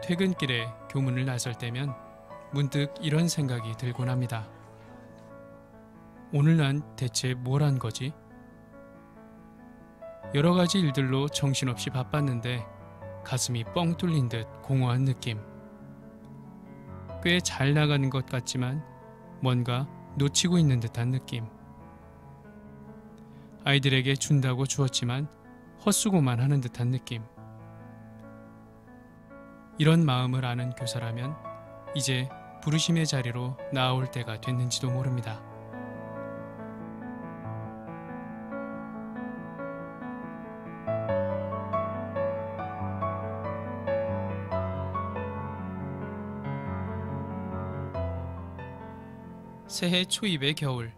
퇴근길에 교문을 나설 때면 문득 이런 생각이 들곤 합니다. 오늘 난 대체 뭘 한 거지? 여러 가지 일들로 정신없이 바빴는데 가슴이 뻥 뚫린 듯 공허한 느낌. 꽤 잘 나가는 것 같지만 뭔가 놓치고 있는 듯한 느낌. 아이들에게 준다고 주었지만 헛수고만 하는 듯한 느낌. 이런 마음을 아는 교사라면 이제 부르심의 자리로 나아올 때가 됐는지도 모릅니다. 새해 초입의 겨울.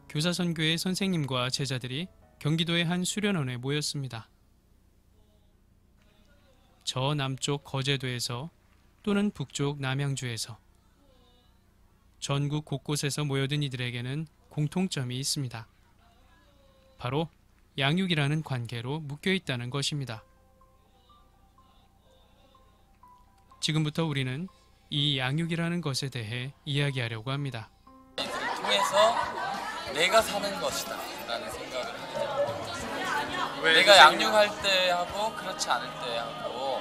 교사선교회 선생님과 제자들이 경기도의 한 수련원에 모였습니다. 저 남쪽 거제도에서 또는 북쪽 남양주에서 전국 곳곳에서 모여든 이들에게는 공통점이 있습니다. 바로 양육이라는 관계로 묶여 있다는 것입니다. 지금부터 우리는 이 양육이라는 것에 대해 이야기하려고 합니다. 이들을 통해서 내가 사는 것이다 라는 생각을 합니다. 내가 양육할 때 하고 그렇지 않을 때 하고,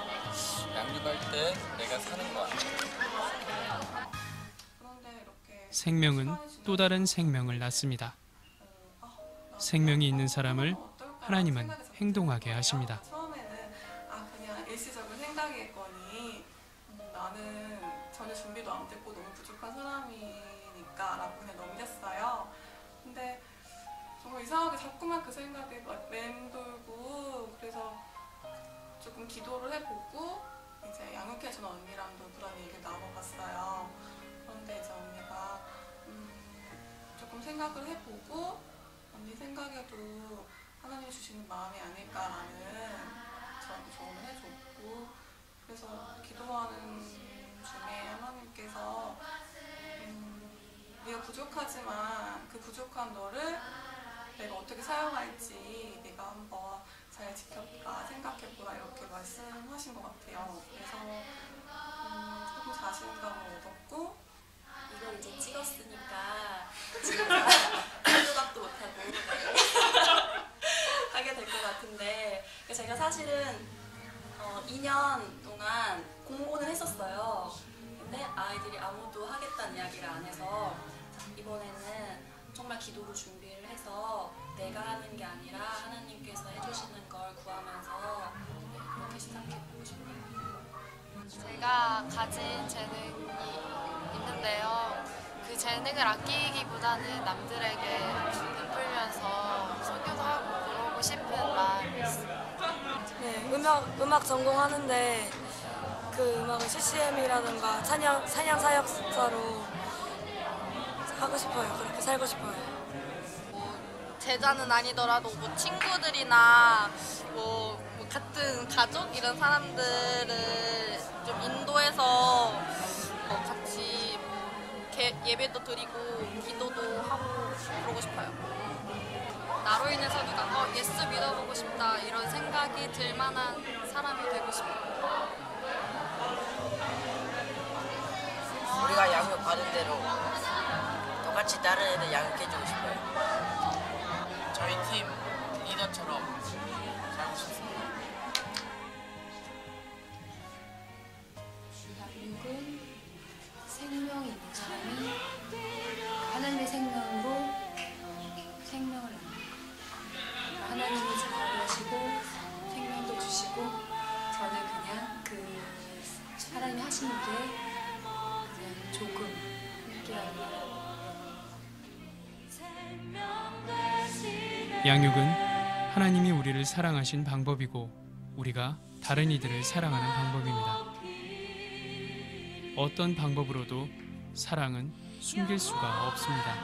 양육할 때 내가 사는 거야. 생명은 또 다른 생명을 낳습니다. 생명이 있는 사람을 하나님은 행동하게 하십니다. 처음에는 그냥 일시적인 생각이겠거니 나는 전혀 준비도 안 됐고 너무 부족한 사람이니까 라고 그냥 넘겼어요. 근데 정말 이상하게 자꾸만 그 생각이 맴돌고, 그래서 조금 기도를 해보고 이제 양육해준 언니랑도 그런 얘기를 나눠봤어요. 그런데 이제 언니가 조금 생각을 해보고 언니 생각에도 하나님 주시는 마음이 아닐까라는 저한테 조언을 해줬고, 그래서 기도하는 중에 하나님께서 네가 부족하지만 그 부족한 너를 내가 어떻게 사용할지 네가 한번 잘 지켜보라, 생각해보라 이렇게 말씀하신 것 같아요. 그래서 조금 자신감을 얻었고, 이걸 이제 찍었으니까 조각도 못하고 하게 될 것 같은데, 제가 사실은 2년 동안 공고는 했었어요. 근데 아이들이 아무도 하겠다는 이야기를 안 해서 이번에는 정말 기도로 준비를 해서 내가 하는 게 아니라 하나님께서 해주시는 걸 구하면서 그렇게 시작해보고 싶어요. 제가 가진 재능이 있는데요. 그 재능을 아끼기보다는 남들에게 베풀면서 소개도 하고 그러고 싶은 마음이 있어요. 네, 음악 전공하는데 그 음악을 CCM이라든가 찬양 사역사로 하고 싶어요. 그렇게 살고 싶어요. 제자는 아니더라도 친구들이나 같은 가족 이런 사람들을 좀 인도해서 같이 예배도 드리고 기도도 하고 그러고 싶어요. 나로 인해서 누가 예수 믿어보고 싶다 이런 생각이 들 만한 사람이 되고 싶어요. 우리가 양육 받은 대로 똑같이 다른 애들 양육해주고 싶어요. 저희 팀 리더처럼 살고 싶습니다. 양육은 생명이 있는 사람이 하나님의 생명으로 생명을 합니다. 하나님이 자라시고 생명도 주시고, 저는 그냥 그 하나님이 하시는 게 그냥 조금 함께합니다. 양육은 하나님이 우리를 사랑하신 방법이고 우리가 다른 이들을 사랑하는 방법입니다. 어떤 방법으로도 사랑은 숨길 수가 없습니다.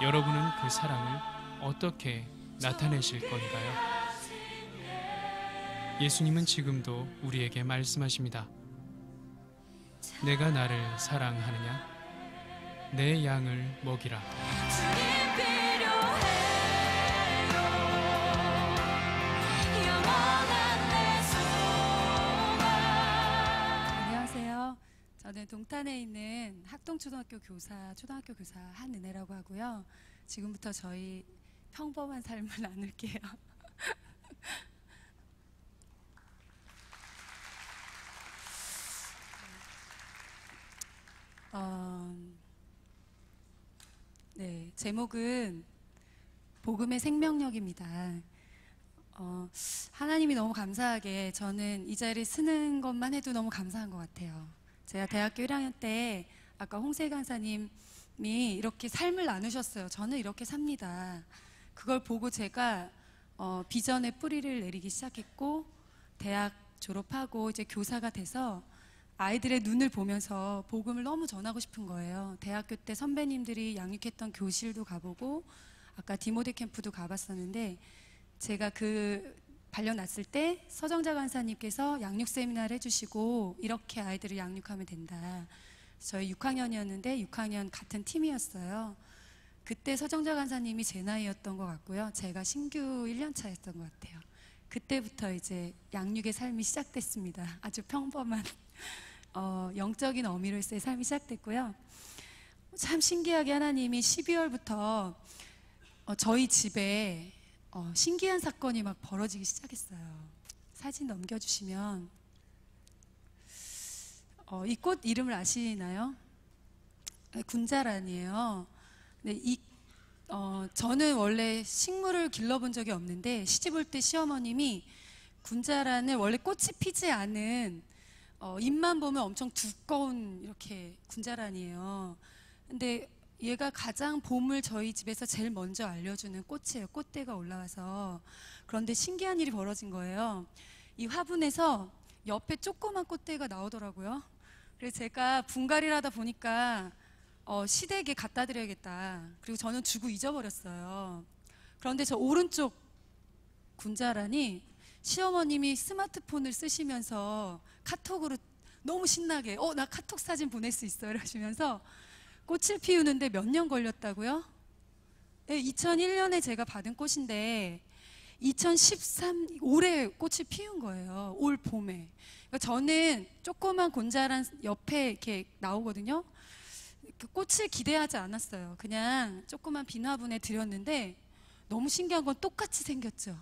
여러분은 그 사랑을 어떻게 나타내실 건가요? 예수님은 지금도 우리에게 말씀하십니다. 내가 나를 사랑하느냐? 내 양을 먹이라. 부산에 있는 학동초등학교 초등학교 교사 한은혜라고 하고요. 지금부터 저희 평범한 삶을 나눌게요. 네, 제목은 복음의 생명력입니다. 하나님이 너무 감사하게 저는 이 자리에 쓰는 것만 해도 너무 감사한 것 같아요. 제가 대학교 1학년 때 아까 홍세 간사님이 이렇게 삶을 나누셨어요. 저는 이렇게 삽니다. 그걸 보고 제가 비전의 뿌리를 내리기 시작했고, 대학 졸업하고 이제 교사가 돼서 아이들의 눈을 보면서 복음을 너무 전하고 싶은 거예요. 대학교 때 선배님들이 양육했던 교실도 가보고 아까 디모데 캠프도 가봤었는데, 제가 그 발령 났을 때 서정자 간사님께서 양육 세미나를 해주시고 이렇게 아이들을 양육하면 된다. 저희 6학년이었는데 6학년 같은 팀이었어요. 그때 서정자 간사님이 제 나이였던 것 같고요. 제가 신규 1년 차였던 것 같아요. 그때부터 이제 양육의 삶이 시작됐습니다. 아주 평범한 영적인 어미로서의 삶이 시작됐고요. 참 신기하게 하나님이 12월부터 저희 집에 신기한 사건이 막 벌어지기 시작했어요. 사진 넘겨주시면 이 꽃 이름을 아시나요? 군자란이에요. 네, 저는 원래 식물을 길러본 적이 없는데 시집 올 때 시어머님이 군자란을 원래 꽃이 피지 않은 잎만 보면 엄청 두꺼운 이렇게 군자란이에요. 근데 얘가 가장 봄을 저희 집에서 제일 먼저 알려주는 꽃이에요. 꽃대가 올라와서. 그런데 신기한 일이 벌어진 거예요. 이 화분에서 옆에 조그만 꽃대가 나오더라고요. 그래서 제가 분갈이를 하다 보니까 시댁에 갖다 드려야겠다. 그리고 저는 주고 잊어버렸어요. 그런데 저 오른쪽 군자란이 시어머님이 스마트폰을 쓰시면서 카톡으로 너무 신나게 나 카톡 사진 보낼 수 있어요 이러시면서 꽃을 피우는데 몇 년 걸렸다고요? 네, 2001년에 제가 받은 꽃인데 2013 올해 꽃이 피운 거예요. 올 봄에. 그러니까 저는 조그만 곤자란 옆에 이렇게 나오거든요. 그 꽃을 기대하지 않았어요. 그냥 조그만 비나분에 드렸는데 너무 신기한 건 똑같이 생겼죠.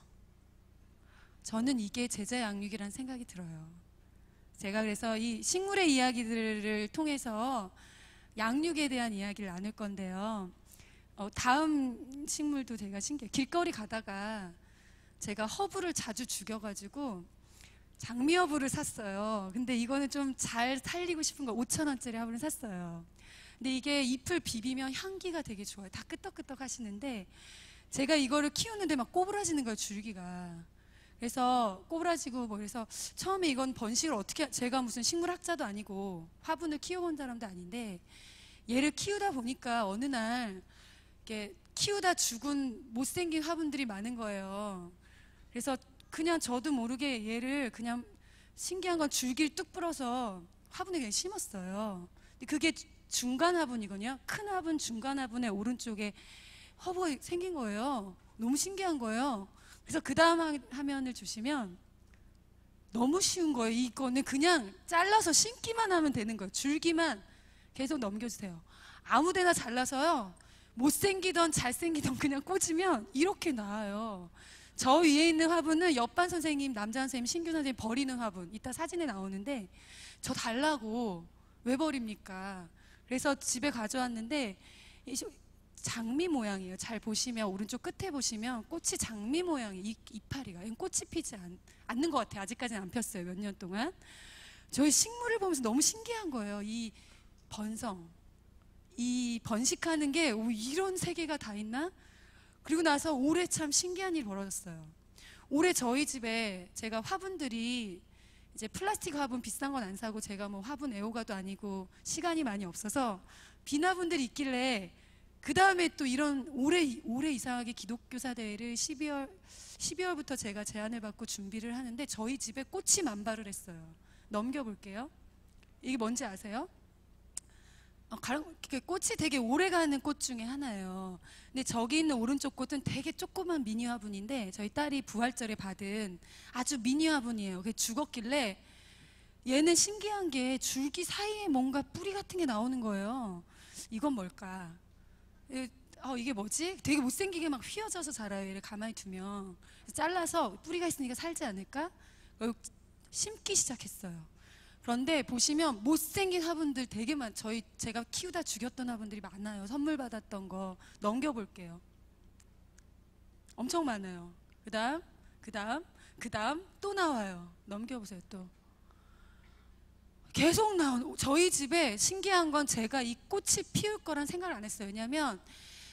저는 이게 제자 양육이라는 생각이 들어요. 제가 그래서 이 식물의 이야기들을 통해서 양육에 대한 이야기를 나눌 건데요. 다음 식물도 제가 신기해요. 길거리 가다가 제가 허브를 자주 죽여가지고 장미허브를 샀어요. 근데 이거는 좀 잘 살리고 싶은 거 5,000원짜리 허브를 샀어요. 근데 이게 잎을 비비면 향기가 되게 좋아요. 다 끄떡끄떡 하시는데 제가 이거를 키우는데 막 꼬부라지는 거예요, 줄기가. 그래서 꼬부라지고 그래서 처음에 이건 번식을 어떻게, 제가 무슨 식물학자도 아니고 화분을 키워본 사람도 아닌데 얘를 키우다 보니까 어느 날 이렇게 키우다 죽은 못생긴 화분들이 많은 거예요. 그래서 그냥 저도 모르게 얘를 그냥 신기한 건 줄기를 뚝 불어서 화분에 그냥 심었어요. 근데 그게 중간 화분이거든요. 큰 화분, 중간 화분의 오른쪽에 허브가 생긴 거예요. 너무 신기한 거예요. 그래서 그 다음 화면을 주시면 너무 쉬운 거예요. 이거는 그냥 잘라서 심기만 하면 되는 거예요. 줄기만 계속 넘겨주세요. 아무데나 잘라서요. 못생기던 잘생기던 그냥 꽂으면 이렇게 나와요. 저 위에 있는 화분은 옆반 선생님, 남자 선생님, 신규 선생님 버리는 화분. 이따 사진에 나오는데 저 달라고 왜 버립니까? 그래서 집에 가져왔는데 장미 모양이에요. 잘 보시면 오른쪽 끝에 보시면 꽃이 장미 모양이 이파리가 꽃이 피지 않는 것 같아요. 아직까지는 안 폈어요. 몇 년 동안. 저희 식물을 보면서 너무 신기한 거예요. 이 번성, 이 번식하는 게 이런 세계가 다 있나? 그리고 나서 올해 참 신기한 일이 벌어졌어요. 올해 저희 집에 제가 화분들이 이제 플라스틱 화분 비싼 건 안 사고 제가 뭐 화분 애호가도 아니고 시간이 많이 없어서 비나분들이 있길래 그 다음에 또 이런 올해 이상하게 기독교사 대회를 12월부터 제가 제안을 받고 준비를 하는데 저희 집에 꽃이 만발을 했어요. 넘겨볼게요. 이게 뭔지 아세요? 꽃이 되게 오래가는 꽃 중에 하나예요. 근데 저기 있는 오른쪽 꽃은 되게 조그만 미니 화분인데 저희 딸이 부활절에 받은 아주 미니 화분이에요. 그게 죽었길래 얘는 신기한 게 줄기 사이에 뭔가 뿌리 같은 게 나오는 거예요. 이건 뭘까? 이게 뭐지? 되게 못생기게 막 휘어져서 자라요. 얘를 가만히 두면. 잘라서 뿌리가 있으니까 살지 않을까? 심기 시작했어요. 그런데 보시면 못생긴 화분들 되게 제가 키우다 죽였던 화분들이 많아요. 선물 받았던 거 넘겨볼게요. 엄청 많아요. 그 다음 또 나와요. 넘겨보세요. 또 계속 나오는. 저희 집에 신기한 건 제가 이 꽃이 피울 거란 생각을 안 했어요. 왜냐하면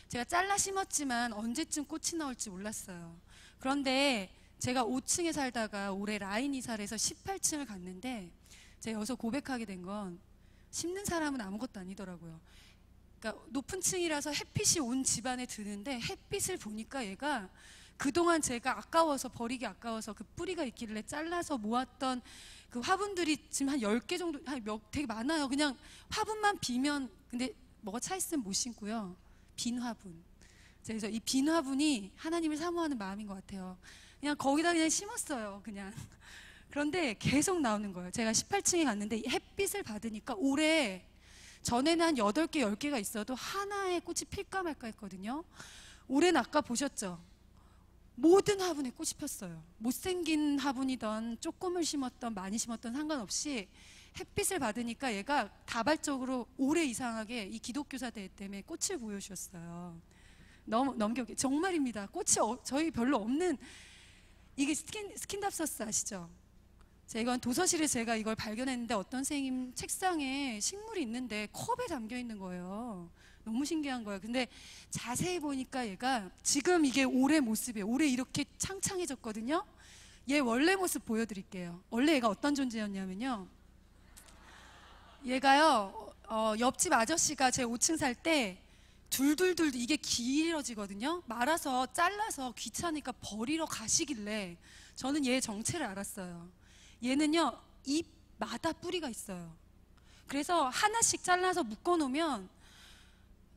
제가 잘라 심었지만 언제쯤 꽃이 나올지 몰랐어요. 그런데 제가 5층에 살다가 올해 라인 이사를 해서 18층을 갔는데 제가 여기서 고백하게 된 건 심는 사람은 아무것도 아니더라고요. 그러니까 높은 층이라서 햇빛이 온 집안에 드는데 햇빛을 보니까 얘가 그동안 제가 버리기 아까워서 그 뿌리가 있길래 잘라서 모았던 그 화분들이 지금 한 10개 정도, 되게 많아요. 그냥 화분만 비면, 근데 뭐가 차 있으면 못 심고요. 빈 화분. 그래서 이 빈 화분이 하나님을 사모하는 마음인 것 같아요. 그냥 거기다 그냥 심었어요. 그냥. 그런데 계속 나오는 거예요. 제가 18층에 갔는데 햇빛을 받으니까 올해 전에는 한 8개, 10개가 있어도 하나의 꽃이 필까 말까 했거든요. 올해는 아까 보셨죠? 모든 화분에 꽃이 폈어요. 못생긴 화분이던 조금을 심었던 많이 심었던 상관없이 햇빛을 받으니까 얘가 다발적으로 올해 이상하게 이 기독교사 대회 때문에 꽃을 보여주셨어요. 넘겨볼게요. 정말입니다. 꽃이 저희 별로 없는, 이게 스킨답서스 아시죠? 이건 도서실에 제가 이걸 발견했는데 어떤 선생님 책상에 식물이 있는데 컵에 담겨 있는 거예요. 너무 신기한 거예요. 근데 자세히 보니까 얘가 지금 이게 올해 모습이에요. 올해 이렇게 창창해졌거든요. 얘 원래 모습 보여드릴게요. 원래 얘가 어떤 존재였냐면요. 얘가요, 옆집 아저씨가 제 5층 살 때 둘둘둘 이게 길어지거든요. 말아서 잘라서 귀찮으니까 버리러 가시길래 저는 얘의 정체를 알았어요. 얘는요, 잎마다 뿌리가 있어요. 그래서 하나씩 잘라서 묶어놓으면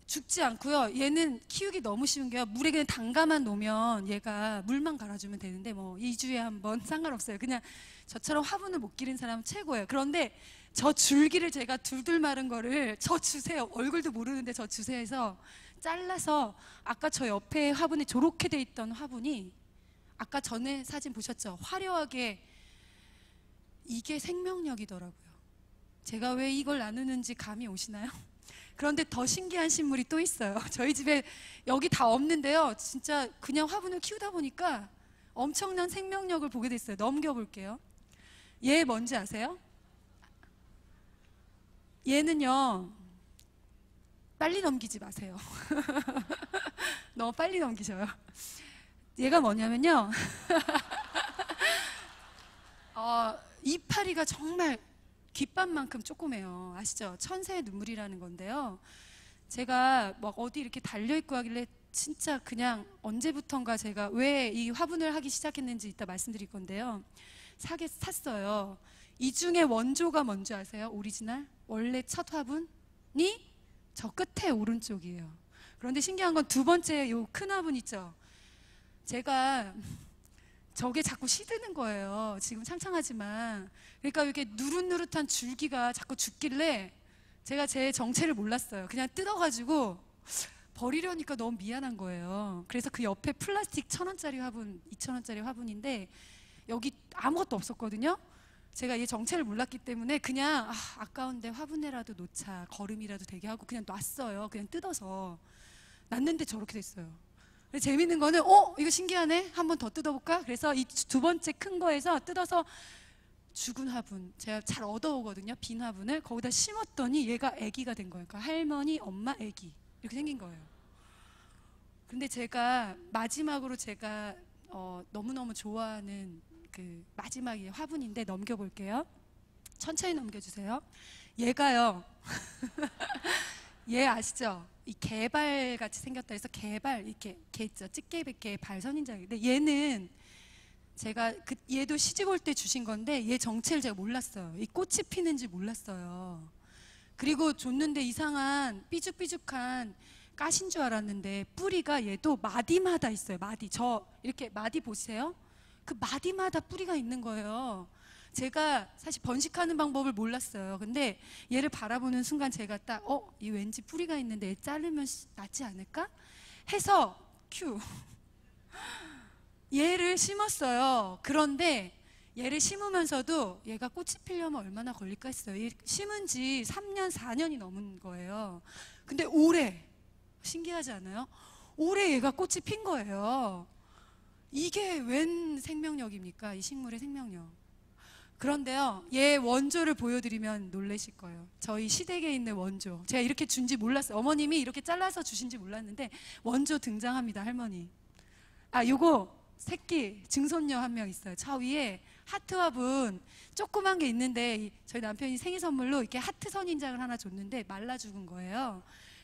죽지 않고요. 얘는 키우기 너무 쉬운 게요. 물에 그냥 담가만 놓으면 얘가 물만 갈아주면 되는데 뭐 2주에 한 번 상관없어요. 그냥 저처럼 화분을 못 기른 사람은 최고예요. 그런데 저 줄기를 제가 둘둘 마른 거를 저 주세요. 얼굴도 모르는데 저 주세요 해서 잘라서 아까 저 옆에 화분에 저렇게 돼 있던 화분이 아까 전에 사진 보셨죠? 화려하게 이게 생명력이더라고요. 제가 왜 이걸 나누는지 감이 오시나요? 그런데 더 신기한 식물이 또 있어요. 저희 집에 여기 다 없는데요. 진짜 그냥 화분을 키우다 보니까 엄청난 생명력을 보게 됐어요. 넘겨볼게요. 얘 뭔지 아세요? 얘는요, 빨리 넘기지 마세요. 너무 빨리 넘기셔요. 얘가 뭐냐면요. 이파리가 정말 귓밥만큼 조그매요. 아시죠? 천사의 눈물이라는 건데요. 제가 막 어디 이렇게 달려있고 하길래 진짜 그냥 언제부턴가 제가 왜 이 화분을 하기 시작했는지 이따 말씀드릴 건데요. 샀어요. 이 중에 원조가 뭔지 아세요? 오리지널? 원래 첫 화분이 저 끝에 오른쪽이에요. 그런데 신기한 건 두 번째 요 큰 화분 있죠? 제가 저게 자꾸 시드는 거예요. 지금 창창하지만. 그러니까 이렇게 누릇누릇한 줄기가 자꾸 죽길래 제가 제 정체를 몰랐어요. 그냥 뜯어가지고 버리려니까 너무 미안한 거예요. 그래서 그 옆에 플라스틱 1,000원짜리 화분, 2,000원짜리 화분인데 여기 아무것도 없었거든요. 제가 얘 정체를 몰랐기 때문에 그냥 아까운데 화분에라도 놓자, 거름이라도 되게 하고 그냥 놨어요. 그냥 뜯어서. 놨는데 저렇게 됐어요. 재밌는 거는 이거 신기하네. 한 번 더 뜯어볼까? 그래서 이 두 번째 큰 거에서 뜯어서 죽은 화분, 제가 잘 얻어오거든요. 빈 화분을 거기다 심었더니 얘가 아기가 된 거예요. 그러니까 할머니, 엄마, 아기 이렇게 생긴 거예요. 근데 제가 마지막으로 제가 너무너무 좋아하는 그 마지막이 화분인데 넘겨볼게요. 천천히 넘겨주세요. 얘가요. 얘 아시죠? 이 개발 같이 생겼다 해서 개발 이렇게 개 있죠. 집게백개 발선인장이. 근데 얘는 제가 얘도 시집 올 때 주신 건데 얘 정체를 제가 몰랐어요. 이 꽃이 피는지 몰랐어요. 그리고 줬는데 이상한 삐죽삐죽한 가시인 줄 알았는데 뿌리가 얘도 마디마다 있어요. 마디. 저 이렇게 마디 보세요. 그 마디마다 뿌리가 있는 거예요. 제가 사실 번식하는 방법을 몰랐어요. 근데 얘를 바라보는 순간 제가 딱 이 왠지 뿌리가 있는데 얘 자르면 낫지 않을까? 해서 얘를 심었어요. 그런데 얘를 심으면서도 얘가 꽃이 피려면 얼마나 걸릴까 했어요. 얘 심은 지 3년, 4년이 넘은 거예요. 근데 올해, 신기하지 않아요? 올해 얘가 꽃이 핀 거예요. 이게 웬 생명력입니까? 이 식물의 생명력. 그런데요, 얘 원조를 보여드리면 놀라실 거예요. 저희 시댁에 있는 원조. 제가 이렇게 준지 몰랐어요. 어머님이 이렇게 잘라서 주신지 몰랐는데 원조 등장합니다, 할머니. 요거 새끼 증손녀 한 명 있어요. 저 위에 하트화분 조그만 게 있는데 저희 남편이 생일 선물로 이렇게 하트 선인장을 하나 줬는데 말라 죽은 거예요.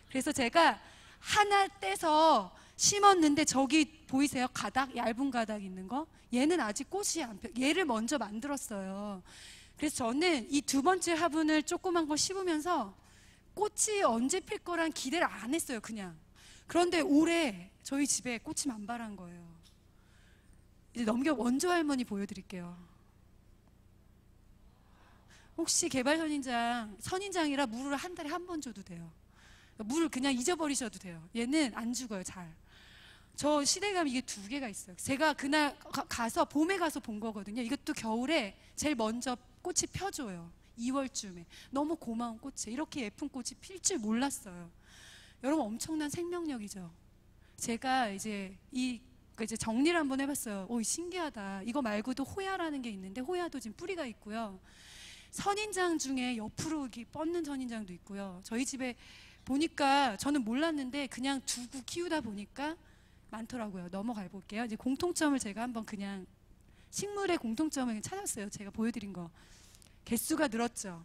그래서 제가 하나 떼서 심었는데 저기 보이세요? 가닥? 얇은 가닥 있는 거? 얘는 아직 꽃이 안 펴. 얘를 먼저 만들었어요. 그래서 저는 이 두 번째 화분을 조그만 걸 심으면서 꽃이 언제 필 거란 기대를 안 했어요, 그냥. 그런데 올해 저희 집에 꽃이 만발한 거예요. 이제 넘겨 원조 할머니 보여드릴게요. 혹시 개발 선인장이라 물을 한 달에 한 번 줘도 돼요. 물 그냥 잊어버리셔도 돼요. 얘는 안 죽어요, 잘. 저 시댁에 가면 이게 2개가 있어요. 제가 그날 가서 봄에 가서 본 거거든요. 이것도 겨울에 제일 먼저 꽃이 펴줘요. 2월쯤에. 너무 고마운 꽃이 이렇게 예쁜 꽃이 필 줄 몰랐어요. 여러분 엄청난 생명력이죠. 제가 이제 이제 정리를 한번 해봤어요. 신기하다. 이거 말고도 호야라는 게 있는데 호야도 지금 뿌리가 있고요. 선인장 중에 옆으로 이렇게 뻗는 선인장도 있고요. 저희 집에 보니까 저는 몰랐는데 그냥 두고 키우다 보니까 많더라고요. 넘어가 볼게요. 이제 공통점을 제가 한번 그냥 식물의 공통점을 찾았어요. 제가 보여드린 거. 개수가 늘었죠.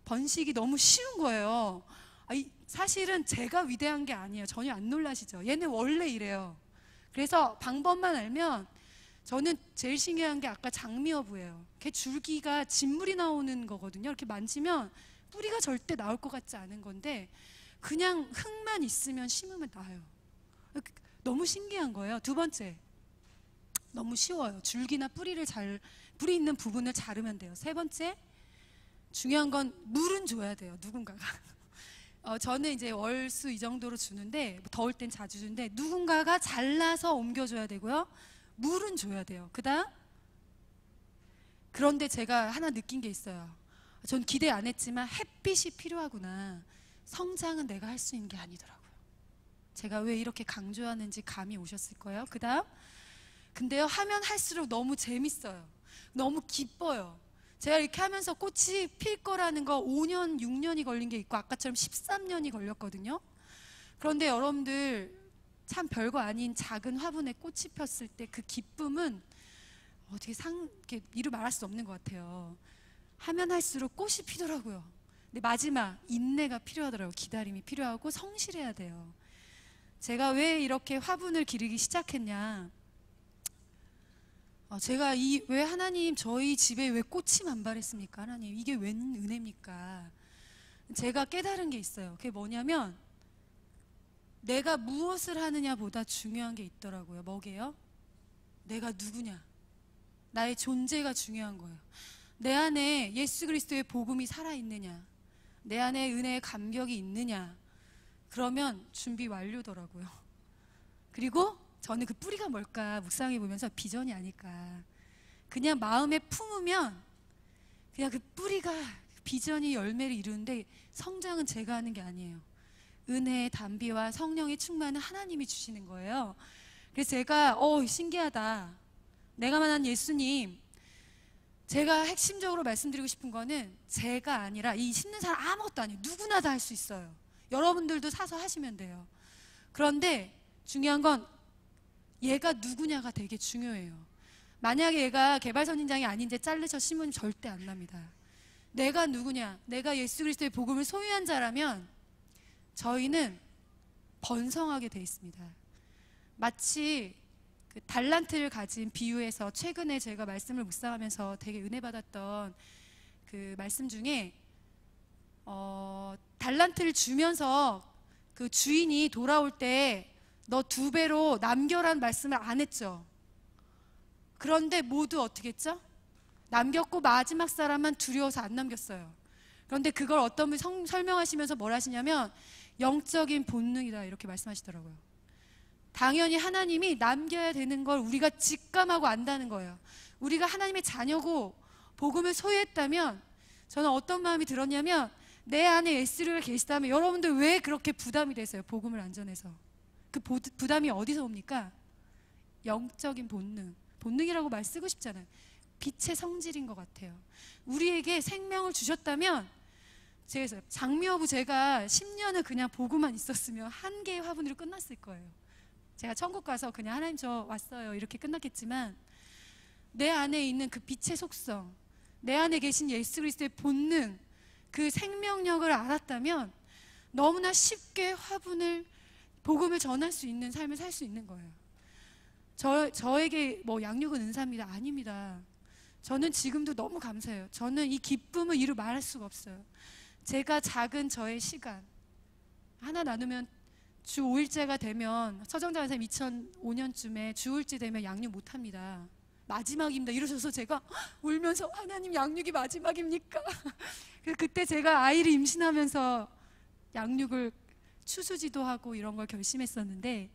번식이 너무 쉬운 거예요. 사실은 제가 위대한 게 아니에요. 전혀 안 놀라시죠? 얘는 원래 이래요. 그래서 방법만 알면 저는 제일 신기한 게 아까 장미어부예요. 걔 줄기가 진물이 나오는 거거든요. 이렇게 만지면 뿌리가 절대 나올 것 같지 않은 건데 그냥 흙만 있으면 심으면 나요. 너무 신기한 거예요. 두 번째, 너무 쉬워요. 줄기나 뿌리 있는 부분을 자르면 돼요. 세 번째, 중요한 건 물은 줘야 돼요. 누군가가. 저는 이제 월수 이 정도로 주는데 더울 땐 자주 주는데 누군가가 잘라서 옮겨줘야 되고요. 물은 줘야 돼요. 그런데 제가 하나 느낀 게 있어요. 전 기대 안 했지만 햇빛이 필요하구나. 성장은 내가 할 수 있는 게 아니더라고요. 제가 왜 이렇게 강조하는지 감이 오셨을 거예요. 근데요, 하면 할수록 너무 재밌어요. 너무 기뻐요. 제가 이렇게 하면서 꽃이 필 거라는 거 5년, 6년이 걸린 게 있고 아까처럼 13년이 걸렸거든요. 그런데 여러분들 참 별거 아닌 작은 화분에 꽃이 폈을 때 그 기쁨은 어떻게 이렇게 이루 말할 수 없는 것 같아요. 하면 할수록 꽃이 피더라고요. 근데 마지막 인내가 필요하더라고요. 기다림이 필요하고 성실해야 돼요. 제가 왜 이렇게 화분을 기르기 시작했냐? 제가 왜 하나님 저희 집에 왜 꽃이 만발했습니까? 하나님 이게 웬 은혜입니까? 제가 깨달은 게 있어요. 그게 뭐냐면 내가 무엇을 하느냐 보다 중요한 게 있더라고요. 뭐게요? 내가 누구냐? 나의 존재가 중요한 거예요. 내 안에 예수 그리스도의 복음이 살아있느냐? 내 안에 은혜의 감격이 있느냐? 그러면 준비 완료더라고요. 그리고 저는 그 뿌리가 뭘까 묵상해 보면서 비전이 아닐까. 그냥 마음에 품으면 그냥 그 뿌리가 비전이 열매를 이루는데 성장은 제가 하는 게 아니에요. 은혜의 담비와 성령의 충만은 하나님이 주시는 거예요. 그래서 제가 신기하다. 내가 만난 예수님, 제가 핵심적으로 말씀드리고 싶은 거는 제가 아니라 이 심는 사람 아무것도 아니에요. 누구나 다 할 수 있어요. 여러분들도 사서 하시면 돼요. 그런데 중요한 건 얘가 누구냐가 되게 중요해요. 만약에 얘가 개발선인장이 아닌데 잘르셔 심으면 절대 안 납니다. 내가 누구냐? 내가 예수 그리스도의 복음을 소유한 자라면 저희는 번성하게 돼 있습니다. 마치 그 달란트를 가진 비유에서 최근에 제가 말씀을 묵상하면서 되게 은혜 받았던 그 말씀 중에 달란트를 주면서 그 주인이 돌아올 때 너 2배로 남겨란 말씀을 안 했죠. 그런데 모두 어떻게 했죠? 남겼고 마지막 사람만 두려워서 안 남겼어요. 그런데 그걸 어떤 분이 설명하시면서 뭘 하시냐면 영적인 본능이다 이렇게 말씀하시더라고요. 당연히 하나님이 남겨야 되는 걸 우리가 직감하고 안다는 거예요. 우리가 하나님의 자녀고 복음을 소유했다면 저는 어떤 마음이 들었냐면 내 안에 예수가 계시다면 여러분들 왜 그렇게 부담이 되세요? 복음을 안 전해서. 그 부담이 어디서 옵니까? 영적인 본능이라고 말 쓰고 싶잖아요. 빛의 성질인 것 같아요. 우리에게 생명을 주셨다면 장미여부 제가 10년을 그냥 보고만 있었으면 한 개의 화분으로 끝났을 거예요. 제가 천국 가서 그냥 하나님 저 왔어요 이렇게 끝났겠지만 내 안에 있는 그 빛의 속성, 내 안에 계신 예수 그리스도의 본능, 그 생명력을 알았다면 너무나 쉽게 복음을 전할 수 있는 삶을 살 수 있는 거예요. 저에게 뭐 양육은 은사입니다. 아닙니다. 저는 지금도 너무 감사해요. 저는 이 기쁨을 이루 말할 수가 없어요. 제가 작은 저의 시간 하나 나누면 주 5일째가 되면 서정자 선생님 2005년쯤에 주 5일째 되면 양육 못합니다. 마지막입니다 이러셔서 제가 울면서 하나님 양육이 마지막입니까? 그때 제가 아이를 임신하면서 양육을 추수지도 하고 이런 걸 결심했었는데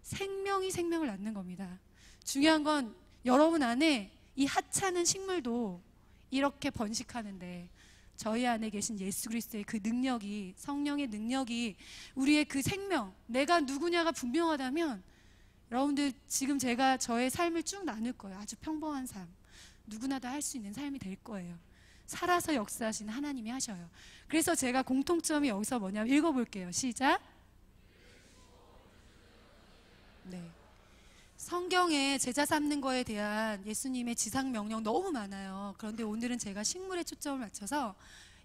생명이 생명을 낳는 겁니다. 중요한 건 여러분 안에 이 하찮은 식물도 이렇게 번식하는데 저희 안에 계신 예수 그리스도의 그 능력이, 성령의 능력이 우리의 그 생명, 내가 누구냐가 분명하다면 여러분들 지금 제가 저의 삶을 쭉 나눌 거예요. 아주 평범한 삶, 누구나 다 할 수 있는 삶이 될 거예요. 살아서 역사하시는 하나님이 하셔요. 그래서 제가 공통점이 여기서 뭐냐면 읽어볼게요. 시작. 네. 성경에 제자 삼는 거에 대한 예수님의 지상 명령 너무 많아요. 그런데 오늘은 제가 식물에 초점을 맞춰서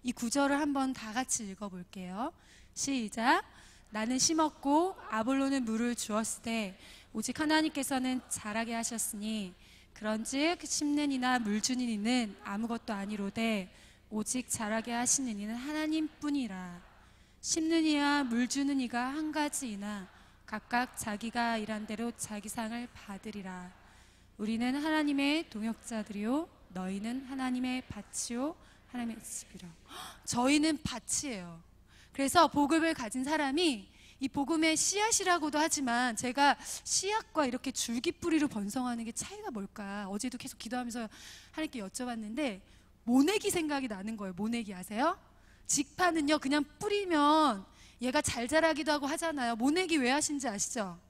이 구절을 한번 다 같이 읽어볼게요. 시작. 나는 심었고 아볼로는 물을 주었을 때 오직 하나님께서는 자라게 하셨으니 그런즉 심는 이나 물 주는 이는 아무것도 아니로되 오직 자라게 하시는 이는 하나님뿐이라. 심는 이와 물 주는 이가 한 가지이나 각각 자기가 일한 대로 자기 상을 받으리라. 우리는 하나님의 동역자들이요 너희는 하나님의 밭이요 하나님의 집이라. 저희는 밭이에요. 그래서 복음을 가진 사람이 이 복음의 씨앗이라고도 하지만 제가 씨앗과 이렇게 줄기뿌리로 번성하는 게 차이가 뭘까? 어제도 계속 기도하면서 하나님께 여쭤봤는데 모내기 생각이 나는 거예요. 모내기 아세요? 직파는요 그냥 뿌리면 얘가 잘 자라기도 하고 하잖아요. 모내기 왜 하신지 아시죠?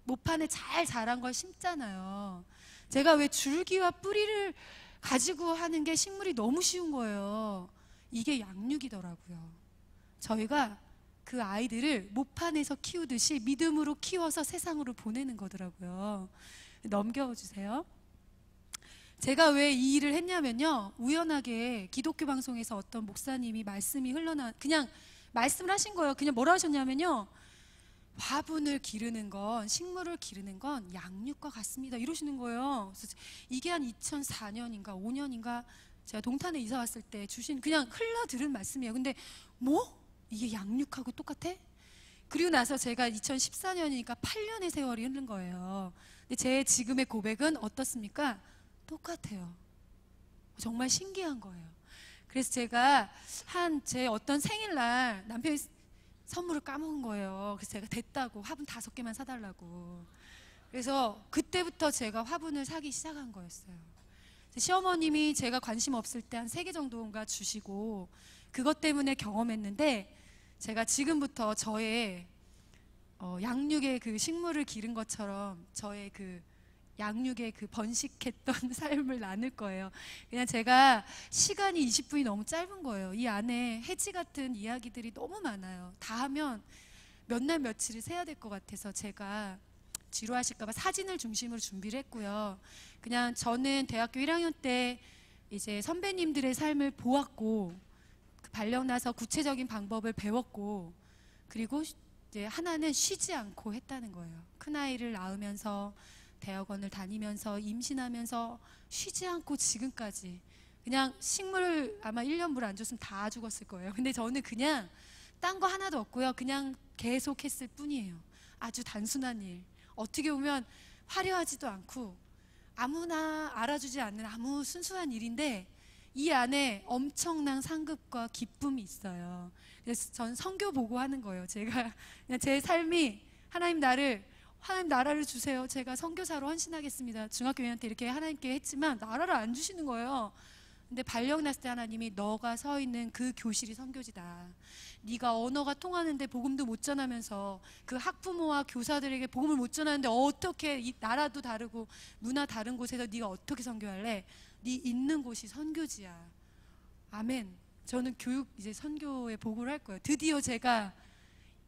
모판에 잘 자란 걸 심잖아요. 제가 왜 줄기와 뿌리를 가지고 하는 게 식물이 너무 쉬운 거예요. 이게 양육이더라고요. 저희가 그 아이들을 모판에서 키우듯이 믿음으로 키워서 세상으로 보내는 거더라고요. 넘겨주세요. 제가 왜 이 일을 했냐면요, 우연하게 기독교 방송에서 어떤 목사님이 말씀이 그냥 말씀을 하신 거예요. 그냥 뭐라 하셨냐면요, 화분을 기르는 건, 식물을 기르는 건 양육과 같습니다 이러시는 거예요. 그래서 이게 한 2004년인가 5년인가 제가 동탄에 이사 왔을 때 주신 그냥 흘러 들은 말씀이에요. 근데 뭐? 이게 양육하고 똑같아? 그리고 나서 제가 2014년이니까 8년의 세월이 흐른 거예요. 근데 제 지금의 고백은 어떻습니까? 똑같아요. 정말 신기한 거예요. 그래서 제가 제 어떤 생일날 남편이 선물을 까먹은 거예요. 그래서 제가 됐다고 화분 5개만 사달라고. 그래서 그때부터 제가 화분을 사기 시작한 거였어요. 시어머님이 제가 관심 없을 때 한 3개 정도인가 주시고 그것 때문에 경험했는데 제가 지금부터 저의 양육의 그 식물을 기른 것처럼 저의 그 양육의 그 번식했던 삶을 나눌 거예요. 그냥 제가 시간이 20분이 너무 짧은 거예요. 이 안에 해지 같은 이야기들이 너무 많아요. 다 하면 몇 날 며칠을 세야 될 것 같아서 제가 지루하실까봐 사진을 중심으로 준비를 했고요. 그냥 저는 대학교 1학년 때 이제 선배님들의 삶을 보았고 발령 나서 구체적인 방법을 배웠고 그리고 이제 하나는 쉬지 않고 했다는 거예요. 큰아이를 낳으면서 대학원을 다니면서 임신하면서 쉬지 않고 지금까지 그냥 식물 아마 1년 물 안 줬으면 다 죽었을 거예요. 근데 저는 그냥 딴 거 하나도 없고요. 그냥 계속 했을 뿐이에요. 아주 단순한 일. 어떻게 보면 화려하지도 않고 아무나 알아주지 않는 아무 순수한 일인데 이 안에 엄청난 상급과 기쁨이 있어요. 그래서 전 선교 보고 하는 거예요. 제가 그냥 제 삶이 하나님 나라를 주세요. 제가 선교사로 헌신하겠습니다. 중학교 2학년 때 이렇게 하나님께 했지만 나라를 안 주시는 거예요. 근데 발령 났을 때 하나님이 너가 서 있는 그 교실이 선교지다. 네가 언어가 통하는데 복음도 못 전하면서 그 학부모와 교사들에게 복음을 못 전하는데 어떻게 이 나라도 다르고 문화 다른 곳에서 네가 어떻게 선교할래? 네 있는 곳이 선교지야. 아멘. 저는 교육 이제 선교에 보고를 할 거예요. 드디어 제가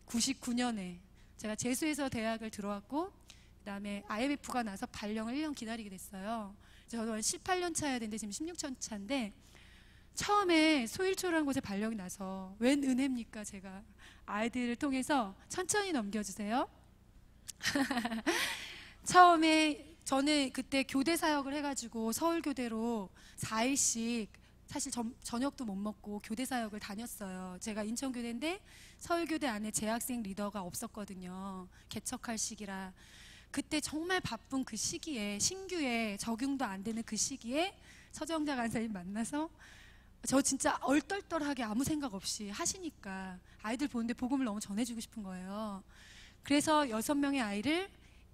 99년에 제가 재수해서 대학을 들어왔고 그다음에 IMF가 나서 발령을 1년 기다리게 됐어요. 저도 18년 차여야 되는데 지금 16년 차인데 처음에 소일초라는 곳에 발령이 나서 웬 은혜입니까? 제가 아이들을 통해서 천천히 넘겨주세요. 처음에 저는 그때 교대 사역을 해가지고 서울교대로 4일씩 사실 저녁도 못 먹고 교대 사역을 다녔어요. 제가 인천교대인데 서울교대 안에 재학생 리더가 없었거든요. 개척할 시기라. 그때 정말 바쁜 그 시기에 신규에 적용도 안 되는 그 시기에 서정자 간사님 만나서 저 진짜 얼떨떨하게 아무 생각 없이 하시니까 아이들 보는데 복음을 너무 전해주고 싶은 거예요. 그래서 6명의 아이를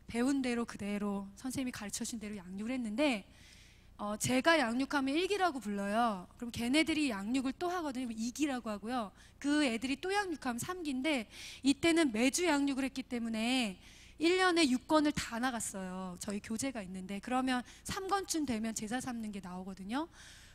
배운 대로 그대로 선생님이 가르쳐준 대로 양육을 했는데 제가 양육하면 1기라고 불러요. 그럼 걔네들이 양육을 또 하거든요. 2기라고 하고요. 그 애들이 또 양육하면 3기인데 이때는 매주 양육을 했기 때문에 1년에 6권을 다 나갔어요. 저희 교재가 있는데 그러면 3권쯤 되면 제자 삼는 게 나오거든요.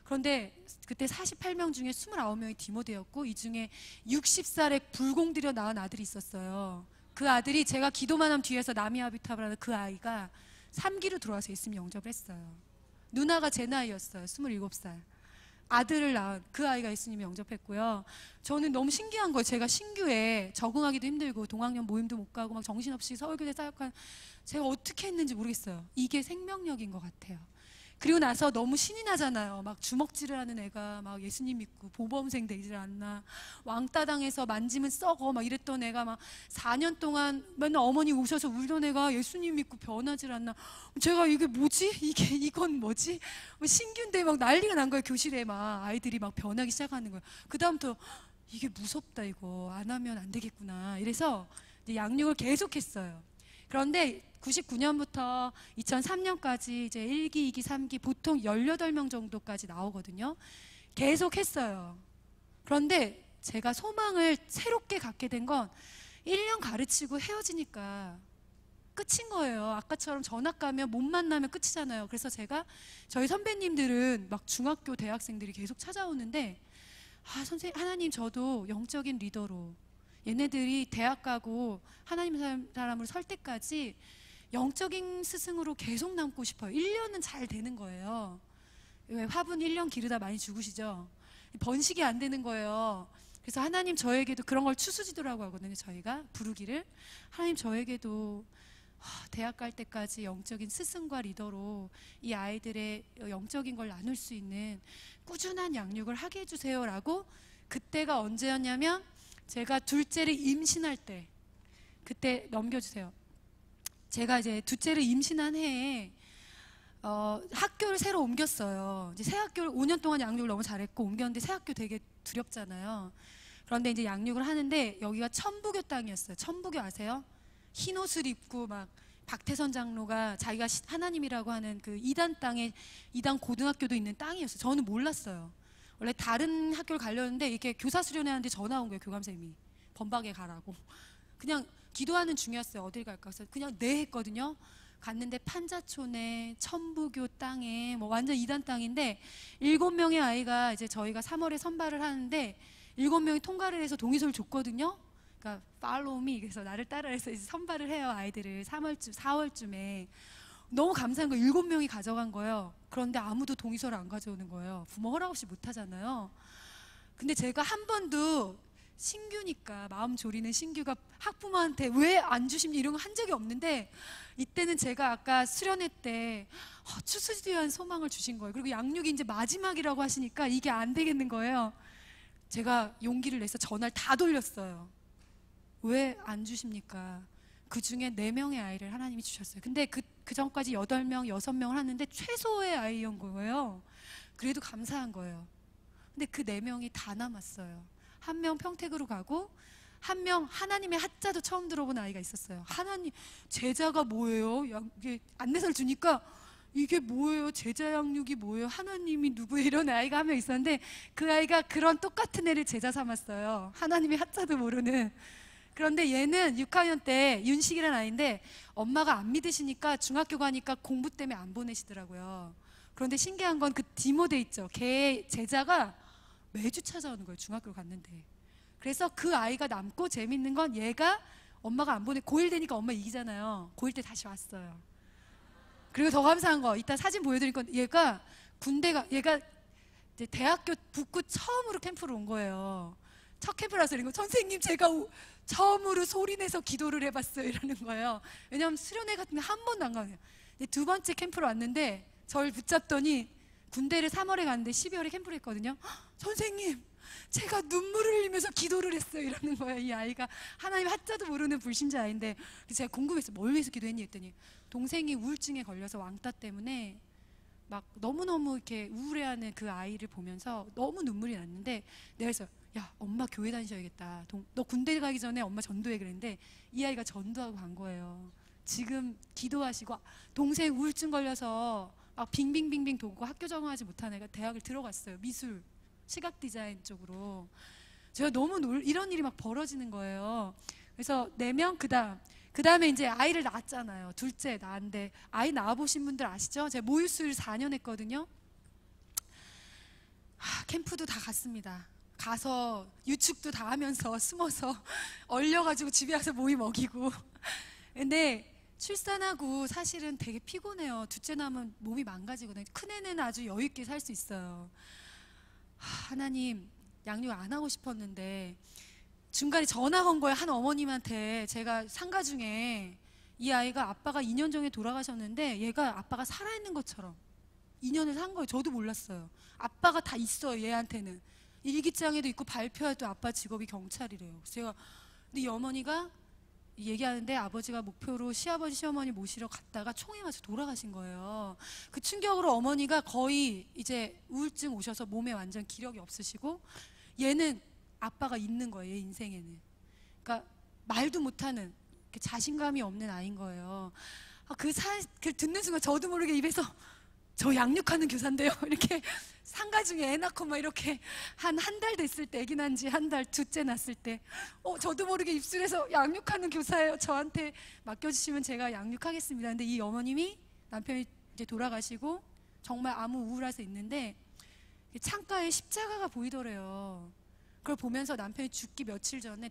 그런데 그때 48명 중에 29명이 디모데였고 이 중에 60살에 불공들여 낳은 아들이 있었어요. 그 아들이 제가 기도만 하면 뒤에서 나미아비타브라는 그 아이가 3기로 들어와서 예수님 영접을 했어요. 누나가 제 나이였어요. 27살. 아들을 낳은 그 아이가 예수님을 영접했고요. 저는 너무 신기한 거예요. 제가 신규에 적응하기도 힘들고 동학년 모임도 못 가고 막 정신없이 서울교대 사역한 제가 어떻게 했는지 모르겠어요. 이게 생명력인 것 같아요. 그리고 나서 너무 신이 나잖아요. 막 주먹질을 하는 애가 막 예수님 믿고 보범생 되질 않나, 왕따당해서 만지면 썩어 막 이랬던 애가 막 4년 동안 맨날 어머니 오셔서 울던 애가 예수님 믿고 변하질 않나. 제가 이게 뭐지? 이건 뭐지? 신규인데 막 난리가 난 거예요. 교실에 막 아이들이 막 변하기 시작하는 거예요. 그 다음부터 이게 무섭다, 이거 안 하면 안 되겠구나. 이래서 이제 양육을 계속했어요. 그런데 99년부터 2003년까지 이제 1기, 2기, 3기 보통 18명 정도까지 나오거든요. 계속 했어요. 그런데 제가 소망을 새롭게 갖게 된 건 1년 가르치고 헤어지니까 끝인 거예요. 아까처럼 전학 가면 못 만나면 끝이잖아요. 그래서 제가 저희 선배님들은 막 중학교 대학생들이 계속 찾아오는데 선생님, 하나님 저도 영적인 리더로 얘네들이 대학 가고 하나님 사람으로 설 때까지 영적인 스승으로 계속 남고 싶어요. 1년은 잘 되는 거예요. 왜 화분 1년 기르다 많이 죽으시죠? 번식이 안 되는 거예요. 그래서 하나님 저에게도 그런 걸 추수지도라고 하거든요. 저희가 부르기를 하나님 저에게도 대학 갈 때까지 영적인 스승과 리더로 이 아이들의 영적인 걸 나눌 수 있는 꾸준한 양육을 하게 해주세요 라고. 그때가 언제였냐면 제가 둘째를 임신할 때, 그때 넘겨주세요. 제가 이제 둘째를 임신한 해에 학교를 새로 옮겼어요. 이제 새 학교를 5년 동안 양육을 너무 잘했고 옮겼는데 새 학교 되게 두렵잖아요. 그런데 이제 양육을 하는데 여기가 천부교 땅이었어요. 천부교 아세요? 흰 옷을 입고 막 박태선 장로가 자기가 하나님이라고 하는 그 이단 땅에 이단 고등학교도 있는 땅이었어요. 저는 몰랐어요. 원래 다른 학교를 가려는데 이렇게 교사 수련회하는데 전화 온 거예요. 교감선생님이 범박에 가라고. 그냥 기도하는 중이었어요. 어딜 갈까 해서 그냥 네 했거든요. 갔는데 판자촌에 천부교 땅에 뭐 완전 이단 땅인데 7명의 아이가 이제 저희가 3월에 선발을 하는데 7명이 통과를 해서 동의서를 줬거든요. 그러니까 follow me, 그래서 나를 따라해서 이제 선발을 해요. 아이들을 3월쯤 4월쯤에. 너무 감사한 거예요. 7명이 가져간 거예요. 그런데 아무도 동의서를 안 가져오는 거예요. 부모 허락 없이 못 하잖아요. 근데 제가 한 번도 신규니까 마음 졸이는 신규가 학부모한테 왜 안 주십니 이런 거 한 적이 없는데 이때는 제가 아까 수련회 때 추수지대한 소망을 주신 거예요. 그리고 양육이 이제 마지막이라고 하시니까 이게 안 되겠는 거예요. 제가 용기를 내서 전화를 다 돌렸어요. 왜 안 주십니까? 그 중에 4명의 아이를 하나님이 주셨어요. 근데 그 전까지 8명, 6명을 하는데 최소의 아이인 거예요. 그래도 감사한 거예요. 근데 그 4명이 다 남았어요. 1명 평택으로 가고 1명 하나님의 하자도 처음 들어본 아이가 있었어요. 하나님, 제자가 뭐예요? 이게 안내서를 주니까 이게 뭐예요? 제자 양육이 뭐예요? 하나님이 누구예요? 이런 아이가 한 명 있었는데 그 아이가 그런 똑같은 애를 제자 삼았어요. 하나님의 하자도 모르는. 그런데 얘는 6학년 때 윤식이라는 아이인데 엄마가 안 믿으시니까 중학교 가니까 공부 때문에 안 보내시더라고요. 그런데 신기한 건 그 디모데 있죠. 걔 제자가 매주 찾아오는 거예요. 중학교를 갔는데. 그래서 그 아이가 남고 재밌는 건 얘가 엄마가 안 보내 고1 되니까 엄마 이기잖아요. 고1 때 다시 왔어요. 그리고 더 감사한 거 이따 사진 보여드릴 건데 얘가 얘가 이제 대학교 북구 처음으로 캠프를 온 거예요. 첫 캠프라서 이런 거 선생님 제가 처음으로 소리내서 기도를 해봤어요 이러는 거예요. 왜냐하면 수련회 같은 데 한 번도 안 가요. 두 번째 캠프로 왔는데 저를 붙잡더니 군대를 3월에 갔는데 12월에 캠프를 했거든요. 선생님 제가 눈물을 흘리면서 기도를 했어요 이러는 거예요. 이 아이가 하나님 하자도 모르는 불신자인데 제가 궁금했어요. 뭘 위해서 기도했니 했더니 동생이 우울증에 걸려서 왕따 때문에 막 너무너무 이렇게 우울해하는 그 아이를 보면서 너무 눈물이 났는데 내가 그래서 야 엄마 교회 다니셔야겠다. 너 군대 가기 전에 엄마 전도해 그랬는데 이 아이가 전도하고 간 거예요. 지금 기도하시고 동생 우울증 걸려서 막 빙빙빙빙 도고 학교 적응하지 못한 애가 대학을 들어갔어요. 미술 시각 디자인 쪽으로. 제가 너무 이런 일이 막 벌어지는 거예요. 그래서 4명 그 다음에 이제 아이를 낳았잖아요. 둘째 낳았는데 아이 낳아보신 분들 아시죠? 제가 모유수를 4년 했거든요. 캠프도 다 갔습니다. 가서 유축도 다 하면서 숨어서 얼려가지고 집에 와서 모이 먹이고. 근데 출산하고 사실은 되게 피곤해요. 둘째 낳으면 몸이 망가지거든요. 큰애는 아주 여유있게 살 수 있어요. 하나님 양육 안 하고 싶었는데 중간에 전화 건 거예요. 한 어머님한테. 제가 상가 중에 이 아이가 아빠가 2년 전에 돌아가셨는데 얘가 아빠가 살아있는 것처럼 2년을 산 거예요. 저도 몰랐어요. 아빠가 다 있어요. 얘한테는 일기장에도 있고 발표해도 아빠 직업이 경찰이래요. 그래서 제가 근데 이 어머니가 얘기하는데 아버지가 목표로 시아버지 시어머니 모시러 갔다가 총에 맞아 돌아가신 거예요. 그 충격으로 어머니가 거의 이제 우울증 오셔서 몸에 완전 기력이 없으시고 얘는 아빠가 있는 거예요. 얘 인생에는. 그러니까 말도 못하는 자신감이 없는 아이인 거예요. 그 듣는 순간 저도 모르게 입에서 저 양육하는 교사인데요. 이렇게 상가 중에 애 낳고 막 이렇게 한 달 됐을 때 아기 난 지 한 달 둘째 낳았을 때 저도 모르게 입술에서 양육하는 교사예요. 저한테 맡겨주시면 제가 양육하겠습니다. 근데 이 어머님이 남편이 이제 돌아가시고 정말 아무 우울해서 있는데 창가에 십자가가 보이더래요. 그걸 보면서 남편이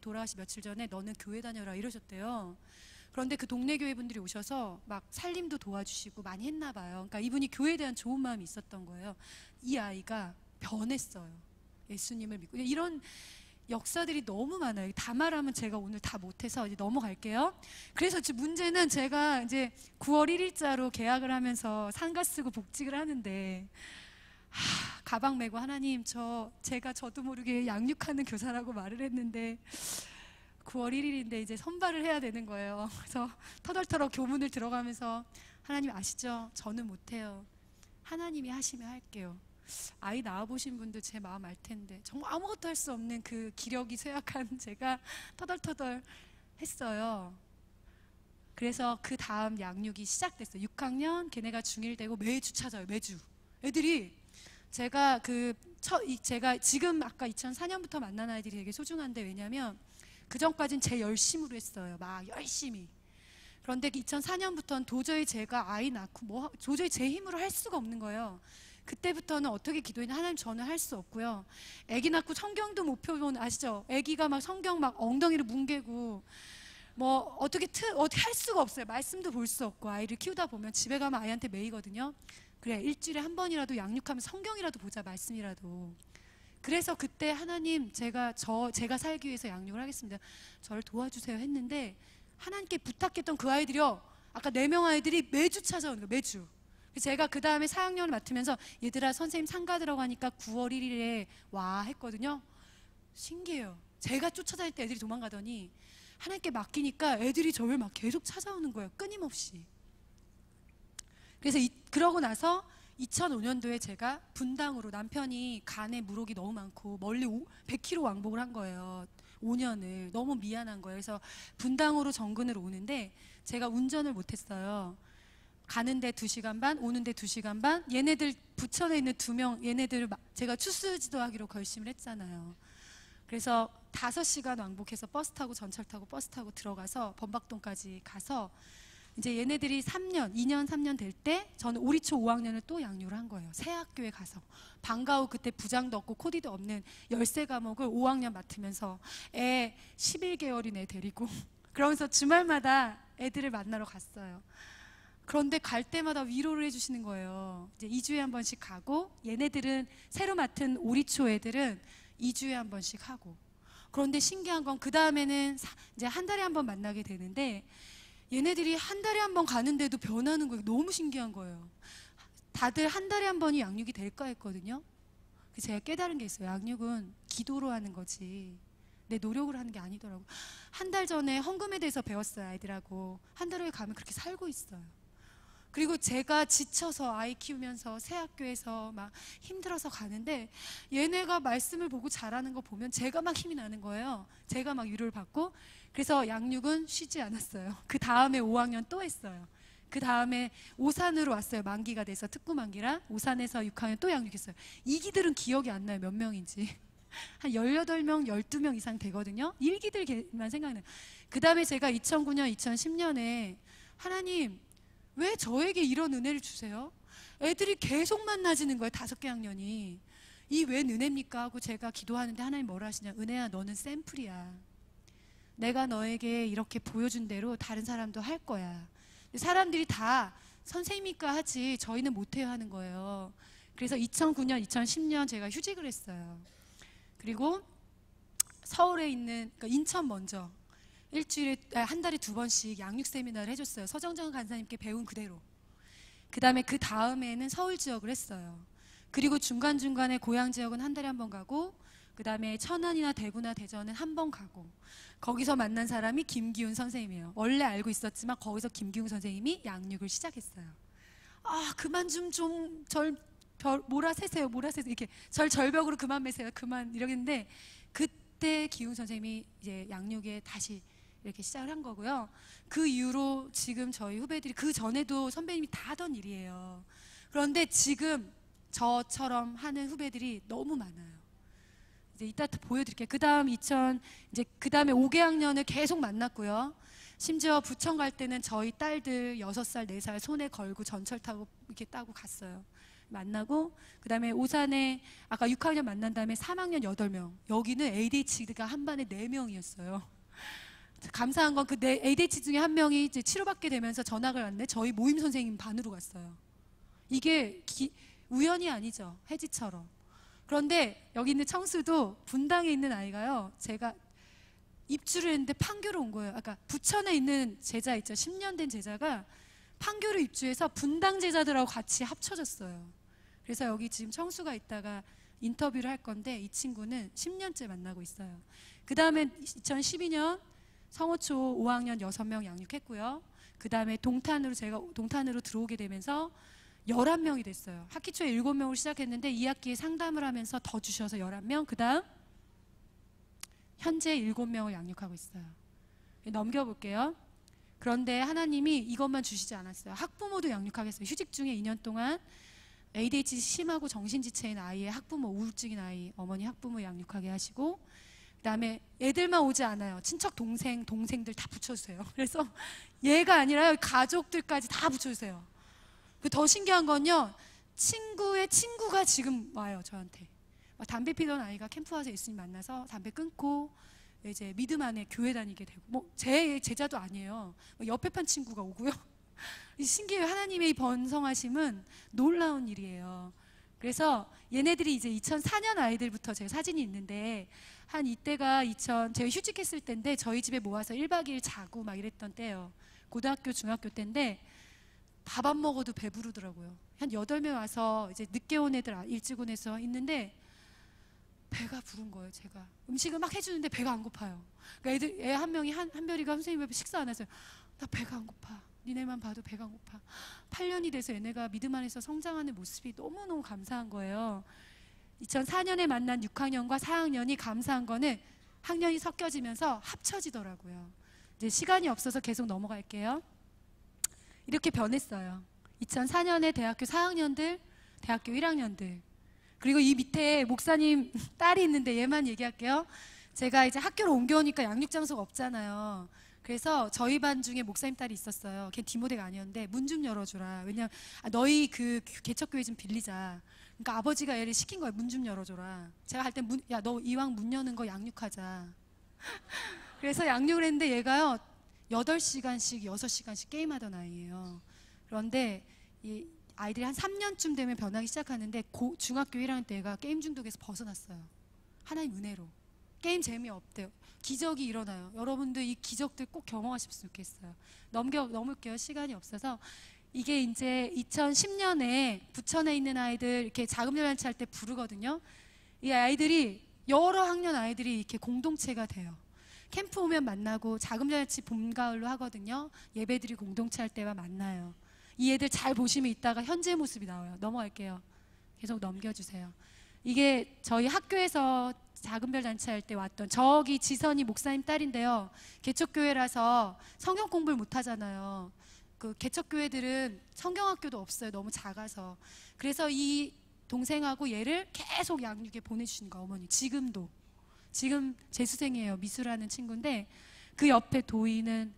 돌아가시 며칠 전에 너는 교회 다녀라 이러셨대요. 그런데 그 동네 교회 분들이 오셔서 막 살림도 도와주시고 많이 했나 봐요. 그러니까 이분이 교회에 대한 좋은 마음이 있었던 거예요. 이 아이가 변했어요. 예수님을 믿고. 이런 역사들이 너무 많아요. 다 말하면 제가 오늘 다 못해서 이제 넘어갈게요. 그래서 문제는 제가 이제 9월 1일자로 계약을 하면서 상가 쓰고 복직을 하는데 가방 메고 하나님 제가 저도 모르게 양육하는 교사라고 말을 했는데 9월 1일인데 이제 선발을 해야 되는 거예요. 그래서 터덜터덜 교문을 들어가면서 하나님 아시죠? 저는 못해요. 하나님이 하시면 할게요. 아이 낳아보신 분들 제 마음 알 텐데 정말 아무것도 할 수 없는 그 기력이 쇠약한 제가 터덜터덜 했어요. 그래서 그 다음 양육이 시작됐어요. 6학년 걔네가 중1 되고 매주 찾아요. 매주 애들이 제가 지금 아까 2004년부터 만난 아이들이 되게 소중한데 왜냐면 그 전까지는 제 열심으로 했어요. 막 열심히. 그런데 2004년부터는 도저히 제가 아이 낳고 도저히 제 힘으로 할 수가 없는 거예요. 그때부터는 어떻게 기도했냐. 하나님 저는 할 수 없고요. 아기 낳고 성경도 못 펴본 아시죠? 아기가 막 성경 막 엉덩이를 뭉개고 어떻게 할 수가 없어요. 말씀도 볼 수 없고 아이를 키우다 보면 집에 가면 아이한테 매이거든요. 그래 일주일에 한 번이라도 양육하면 성경이라도 보자 말씀이라도. 그래서 그때 하나님 제가 살기 위해서 양육을 하겠습니다. 저를 도와주세요 했는데 하나님께 부탁했던 그 아이들이요. 아까 4명 아이들이 매주 찾아오는 거예요. 매주. 제가 그 다음에 4학년을 맡으면서 얘들아 선생님 상가 들어가니까 9월 1일에 와 했거든요. 신기해요. 제가 쫓아다닐 때 애들이 도망가더니 하나님께 맡기니까 애들이 저를 막 계속 찾아오는 거예요. 끊임없이. 그래서 그러고 나서 2005년도에 제가 분당으로, 남편이 간에 물혹이 너무 많고 멀리 100km 왕복을 한 거예요. 5년을. 너무 미안한 거예요. 그래서 분당으로 정근을 오는데 제가 운전을 못했어요. 가는데 2시간 반, 오는데 2시간 반. 얘네들 부천에 있는 2명, 얘네들을 제가 추수지도하기로 결심을 했잖아요. 그래서 5시간 왕복해서 버스 타고, 전철 타고 버스 타고 들어가서 범박동까지 가서 이제 얘네들이 2년 3년 될 때 저는 오리초 5학년을 또 양육을 한 거예요. 새 학교에 가서. 방과 후 그때 부장도 없고 코디도 없는 13과목을 5학년 맡으면서 애 11개월인 애 데리고 그러면서 주말마다 애들을 만나러 갔어요. 그런데 갈 때마다 위로를 해주시는 거예요. 이제 2주에 한 번씩 가고, 얘네들은 새로 맡은 오리초 애들은 2주에 한 번씩 하고. 그런데 신기한 건 그 다음에는 이제 한 달에 한 번 만나게 되는데 얘네들이 한 달에 한 번 가는데도 변하는 거예요. 너무 신기한 거예요. 다들 한 달에 한 번이 양육이 될까 했거든요. 그래서 제가 깨달은 게 있어요. 양육은 기도로 하는 거지 내 노력으로 하는 게 아니더라고요. 한 달 전에 헌금에 대해서 배웠어요. 아이들하고. 한 달 후에 가면 그렇게 살고 있어요. 그리고 제가 지쳐서 아이 키우면서 새 학교에서 막 힘들어서 가는데 얘네가 말씀을 보고 잘하는 거 보면 제가 막 힘이 나는 거예요. 제가 막 위로를 받고. 그래서 양육은 쉬지 않았어요. 그 다음에 5학년 또 했어요. 그 다음에 오산으로 왔어요. 만기가 돼서 특구 만기라 오산에서 6학년 또 양육했어요. 이기들은 기억이 안 나요. 몇 명인지. 한 18명, 12명 이상 되거든요. 일기들만 생각나요. 그 다음에 제가 2009년, 2010년에 하나님 왜 저에게 이런 은혜를 주세요? 애들이 계속 만나지는 거예요. 5개 학년이. 이 웬 은혜입니까? 하고 제가 기도하는데 하나님 뭐라 하시냐. 은혜야, 너는 샘플이야. 내가 너에게 이렇게 보여준 대로 다른 사람도 할 거야. 사람들이 다 선생님이니까 하지 저희는 못해요 하는 거예요. 그래서 2009년, 2010년 제가 휴직을 했어요. 그리고 서울에 있는, 그러니까 인천 먼저 일주일에 한 달에 2번씩 양육 세미나를 해줬어요. 서정정 간사님께 배운 그대로. 그 다음에는 서울 지역을 했어요. 그리고 중간중간에 고향 지역은 한 달에 한 번 가고, 그 다음에 천안이나 대구나 대전은 한 번 가고, 거기서 만난 사람이 김기훈 선생님이에요. 원래 알고 있었지만 거기서 김기훈 선생님이 양육을 시작했어요. 아, 그만 절 몰아세세요. 이렇게 절벽으로 그만 매세요. 그만 이러겠는데, 그때 기훈 선생님이 이제 양육에 다시 이렇게 시작을 한 거고요. 그 이후로 지금 저희 후배들이, 그 전에도 선배님이 다 하던 일이에요. 그런데 지금 저처럼 하는 후배들이 너무 많아요. 이제 이따 보여드릴게요. 그 다음에 5개학년을 계속 만났고요. 심지어 부천 갈 때는 저희 딸들 6살, 4살 손에 걸고 전철 타고 이렇게 따고 갔어요. 만나고, 그 다음에 오산에 아까 6학년 만난 다음에 3학년 8명. 여기는 ADHD가 한 반에 4명이었어요. 감사한 건 그 ADHD 중에 한 명이 이제 치료받게 되면서 전학을 왔는데 저희 모임 선생님 반으로 갔어요. 이게 우연이 아니죠. 혜지처럼. 그런데 여기 있는 청수도 분당에 있는 아이가요. 제가 입주를 했는데 판교로 온 거예요. 아까 부천에 있는 제자 있죠. 10년 된 제자가 판교로 입주해서 분당 제자들하고 같이 합쳐졌어요. 그래서 여기 지금 청수가 있다가 인터뷰를 할 건데 이 친구는 10년째 만나고 있어요. 그 다음에 2012년 성호초 5학년 6명 양육했고요. 그 다음에 제가 동탄으로 들어오게 되면서 11명이 됐어요. 학기 초에 7명으로 시작했는데 2학기에 상담을 하면서 더 주셔서 11명. 그 다음 현재 7명을 양육하고 있어요. 넘겨볼게요. 그런데 하나님이 이것만 주시지 않았어요. 학부모도 양육하겠어요. 휴직 중에 2년 동안 ADHD 심하고 정신지체인 아이의 학부모, 우울증인 아이, 어머니 학부모 양육하게 하시고, 그 다음에 애들만 오지 않아요. 친척 동생들 다 붙여주세요. 그래서 얘가 아니라 가족들까지 다 붙여주세요. 더 신기한 건요, 친구의 친구가 지금 와요. 저한테 담배 피던 아이가 캠프 와서 예수님 만나서 담배 끊고 이제 믿음 안에 교회 다니게 되고, 뭐 제 제자도 아니에요. 옆에 판 친구가 오고요. 신기해요. 하나님의 이 번성하심은 놀라운 일이에요. 그래서 얘네들이 이제 2004년 아이들부터 제 사진이 있는데, 한 이때가 제가 휴직했을 때인데 저희 집에 모아서 1박 2일 자고 막 이랬던 때예요. 고등학교, 중학교 때인데 밥 안 먹어도 배부르더라고요. 한 8명 와서 이제 늦게 온 애들 일찍 온 애서 있는데 배가 부른 거예요. 제가 음식을 막 해주는데 배가 안 고파요. 그러니까 애 한 명이 한별이가 선생님 앞에 식사 안 해서 나 배가 안 고파. 니네만 봐도 배가 안 고파. 8년이 돼서 얘네가 믿음 안에서 성장하는 모습이 너무너무 감사한 거예요. 2004년에 만난 6학년과 4학년이 감사한 거는 학년이 섞여지면서 합쳐지더라고요. 이제 시간이 없어서 계속 넘어갈게요. 이렇게 변했어요. 2004년에 대학교 4학년들, 대학교 1학년들. 그리고 이 밑에 목사님 딸이 있는데 얘만 얘기할게요. 제가 이제 학교를 옮겨오니까 양육장소가 없잖아요. 그래서 저희 반 중에 목사님 딸이 있었어요. 걔 디모데가 아니었는데 문 좀 열어줘라. 왜냐면 너희 그 개척교회 좀 빌리자. 그러니까 아버지가 얘를 시킨 거예요. 문 좀 열어줘라. 제가 할 때 야 너 이왕 문 여는 거 양육하자. 그래서 양육을 했는데 얘가요 8시간씩 6시간씩 게임하던 아이예요. 그런데 이 아이들이 한 3년쯤 되면 변하기 시작하는데 중학교 1학년 때 얘가 게임 중독에서 벗어났어요. 하나님 은혜로. 게임 재미없대요. 기적이 일어나요. 여러분들 이 기적들 꼭 경험하셨으면 좋겠어요. 넘을게요. 시간이 없어서. 이게 이제 2010년에 부천에 있는 아이들 이렇게 자금절단체 할 때 부르거든요. 이 아이들이 여러 학년 아이들이 이렇게 공동체가 돼요. 캠프 오면 만나고 자금절단체 봄 가을로 하거든요. 예배들이 공동체 할 때만 만나요. 이 애들 잘 보시면 이따가 현재 모습이 나와요. 넘어갈게요. 계속 넘겨주세요. 이게 저희 학교에서 작은별 단체 할 때 왔던 저기 지선이 목사님 딸인데요. 개척교회라서 성경 공부를 못 하잖아요. 그 개척교회들은 성경학교도 없어요. 너무 작아서. 그래서 이 동생하고 얘를 계속 양육에 보내주시는 거예요. 어머니 지금도. 지금 재수생이에요. 미수라는 친구인데 그 옆에 도희는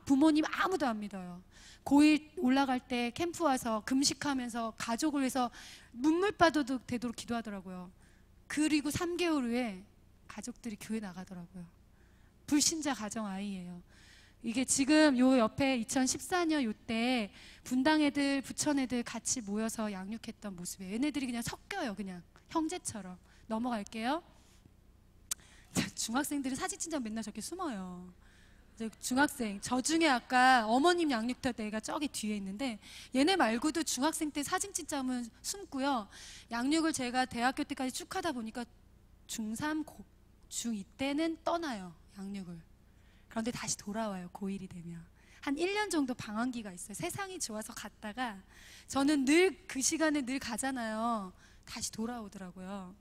부모님 아무도 안 믿어요. 고1 올라갈 때 캠프 와서 금식하면서 가족을 위해서 눈물 빠져도 되도록 기도하더라고요. 그리고 3개월 후에 가족들이 교회 나가더라고요. 불신자 가정 아이예요. 이게 지금 요 옆에 2014년 요때 분당 애들, 부천 애들 같이 모여서 양육했던 모습이에요. 얘네들이 그냥 섞여요. 그냥 형제처럼. 넘어갈게요. 중학생들은 사진 찍자 맨날 저렇게 숨어요. 중학생, 저 중에 아까 어머님 양육할 때가 저기 뒤에 있는데 얘네 말고도 중학생 때 사진 찍자면 숨고요. 양육을 제가 대학교 때까지 쭉 하다 보니까 중3, 중2 때는 떠나요. 양육을. 그런데 다시 돌아와요. 고1이 되면. 한 1년 정도 방황기가 있어요. 세상이 좋아서 갔다가 저는 늘 그 시간에 늘 가잖아요. 다시 돌아오더라고요.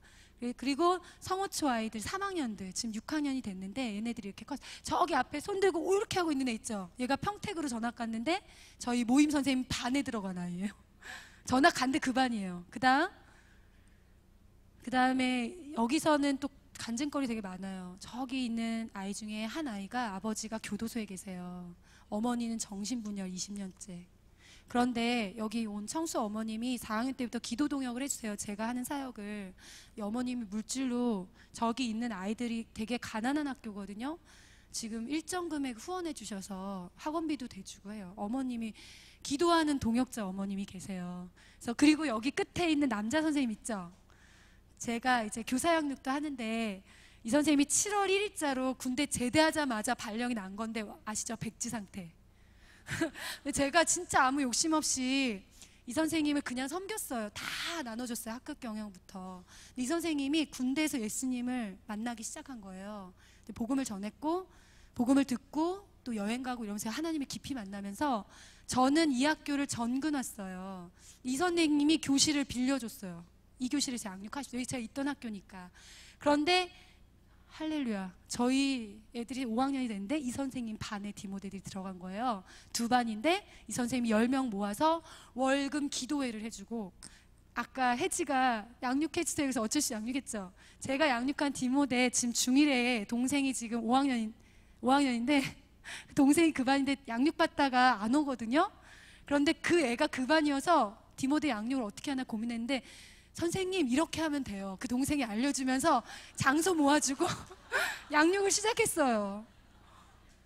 그리고 성호초 아이들 3학년들 지금 6학년이 됐는데 얘네들이 이렇게 컸어요. 저기 앞에 손 들고 이렇게 하고 있는 애 있죠. 얘가 평택으로 전학 갔는데 저희 모임 선생님 반에 들어간 아이예요. 전학 간데 그 반이에요. 그 다음에 여기서는 또 간증거리 되게 많아요. 저기 있는 아이 중에 한 아이가 아버지가 교도소에 계세요. 어머니는 정신분열 20년째. 그런데 여기 온 청수 어머님이 4학년 때부터 기도 동역을 해주세요. 제가 하는 사역을. 이 어머님이 물질로 저기 있는 아이들이 되게 가난한 학교거든요. 지금 일정 금액 후원해 주셔서 학원비도 대주고 해요. 어머님이 기도하는 동역자 어머님이 계세요. 그래서 그리고 여기 끝에 있는 남자 선생님 있죠. 제가 이제 교사 양육도 하는데 이 선생님이 7월 1일자로 군대 제대하자마자 발령이 난 건데 아시죠? 백지 상태. 제가 진짜 아무 욕심 없이 이 선생님을 그냥 섬겼어요. 다 나눠줬어요. 학급 경영부터. 이 선생님이 군대에서 예수님을 만나기 시작한 거예요. 복음을 전했고 복음을 듣고 또 여행 가고 이러면서 하나님을 깊이 만나면서 저는 이 학교를 전근 왔어요. 이 선생님이 교실을 빌려줬어요. 이 교실에서 양육하시죠. 여기 제가 있던 학교니까. 그런데 할렐루야. 저희 애들이 5학년이 됐는데 이 선생님 반에 디모데들이 들어간 거예요. 두 반인데 이 선생님이 10명 모아서 월금 기도회를 해주고 아까 혜지가 양육해주세요. 그래서 어쩔 수 양육했죠. 제가 양육한 디모데 지금 중1에 동생이 지금 5학년인데 동생이 그 반인데 양육받다가 안 오거든요. 그런데 그 애가 그 반이어서 디모데 양육을 어떻게 하나 고민했는데 선생님 이렇게 하면 돼요. 그 동생이 알려주면서 장소 모아주고 양육을 시작했어요.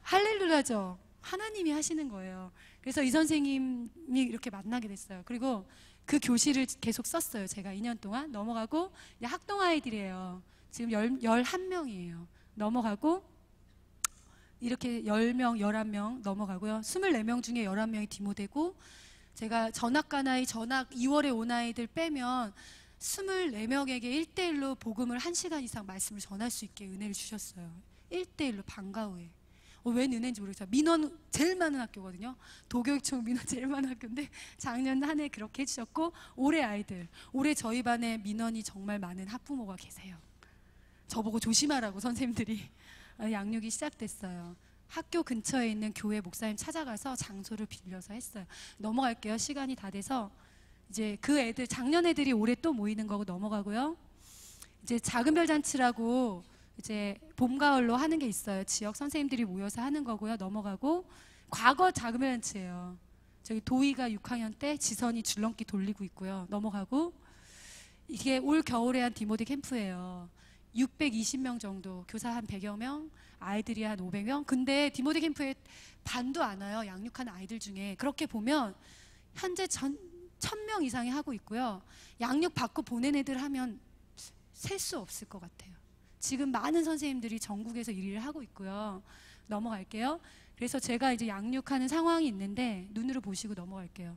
할렐루야죠. 하나님이 하시는 거예요. 그래서 이 선생님이 이렇게 만나게 됐어요. 그리고 그 교실을 계속 썼어요. 제가 2년 동안. 넘어가고 학동 아이들이에요. 지금 11명이에요. 넘어가고 이렇게 10명, 11명 넘어가고요. 24명 중에 11명이 디모되고 제가 전학 간 아이, 전학 2월에 온 아이들 빼면 24명에게 1대1로 복음을 1시간 이상 말씀을 전할 수 있게 은혜를 주셨어요. 1대1로 방과 후에. 웬 은혜인지 모르겠어요. 민원 제일 많은 학교거든요. 도교육청 민원 제일 많은 학교인데 작년 한 해 그렇게 해주셨고, 올해 저희 반에 민원이 정말 많은 학부모가 계세요. 저보고 조심하라고 선생님들이. 양육이 시작됐어요. 학교 근처에 있는 교회 목사님 찾아가서 장소를 빌려서 했어요. 넘어갈게요. 시간이 다 돼서. 이제 그 애들, 작년 애들이 올해 또 모이는 거고 넘어가고요. 이제 작은 별 잔치라고 이제 봄 가을로 하는 게 있어요. 지역 선생님들이 모여서 하는 거고요. 넘어가고, 과거 작은 별 잔치예요. 저기 도희가 6학년 때 지선이 줄넘기 돌리고 있고요. 넘어가고, 이게 올 겨울에 한 디모데 캠프예요. 620명 정도, 교사 한 100여 명, 아이들이 한 500명. 근데 디모데 캠프에 반도 안 와요. 양육하는 아이들 중에. 그렇게 보면 현재 1000명 이상이 하고 있고요. 양육 받고 보낸 애들 하면 셀 수 없을 것 같아요. 지금 많은 선생님들이 전국에서 이 일을 하고 있고요. 넘어갈게요. 그래서 제가 이제 양육하는 상황이 있는데 눈으로 보시고 넘어갈게요.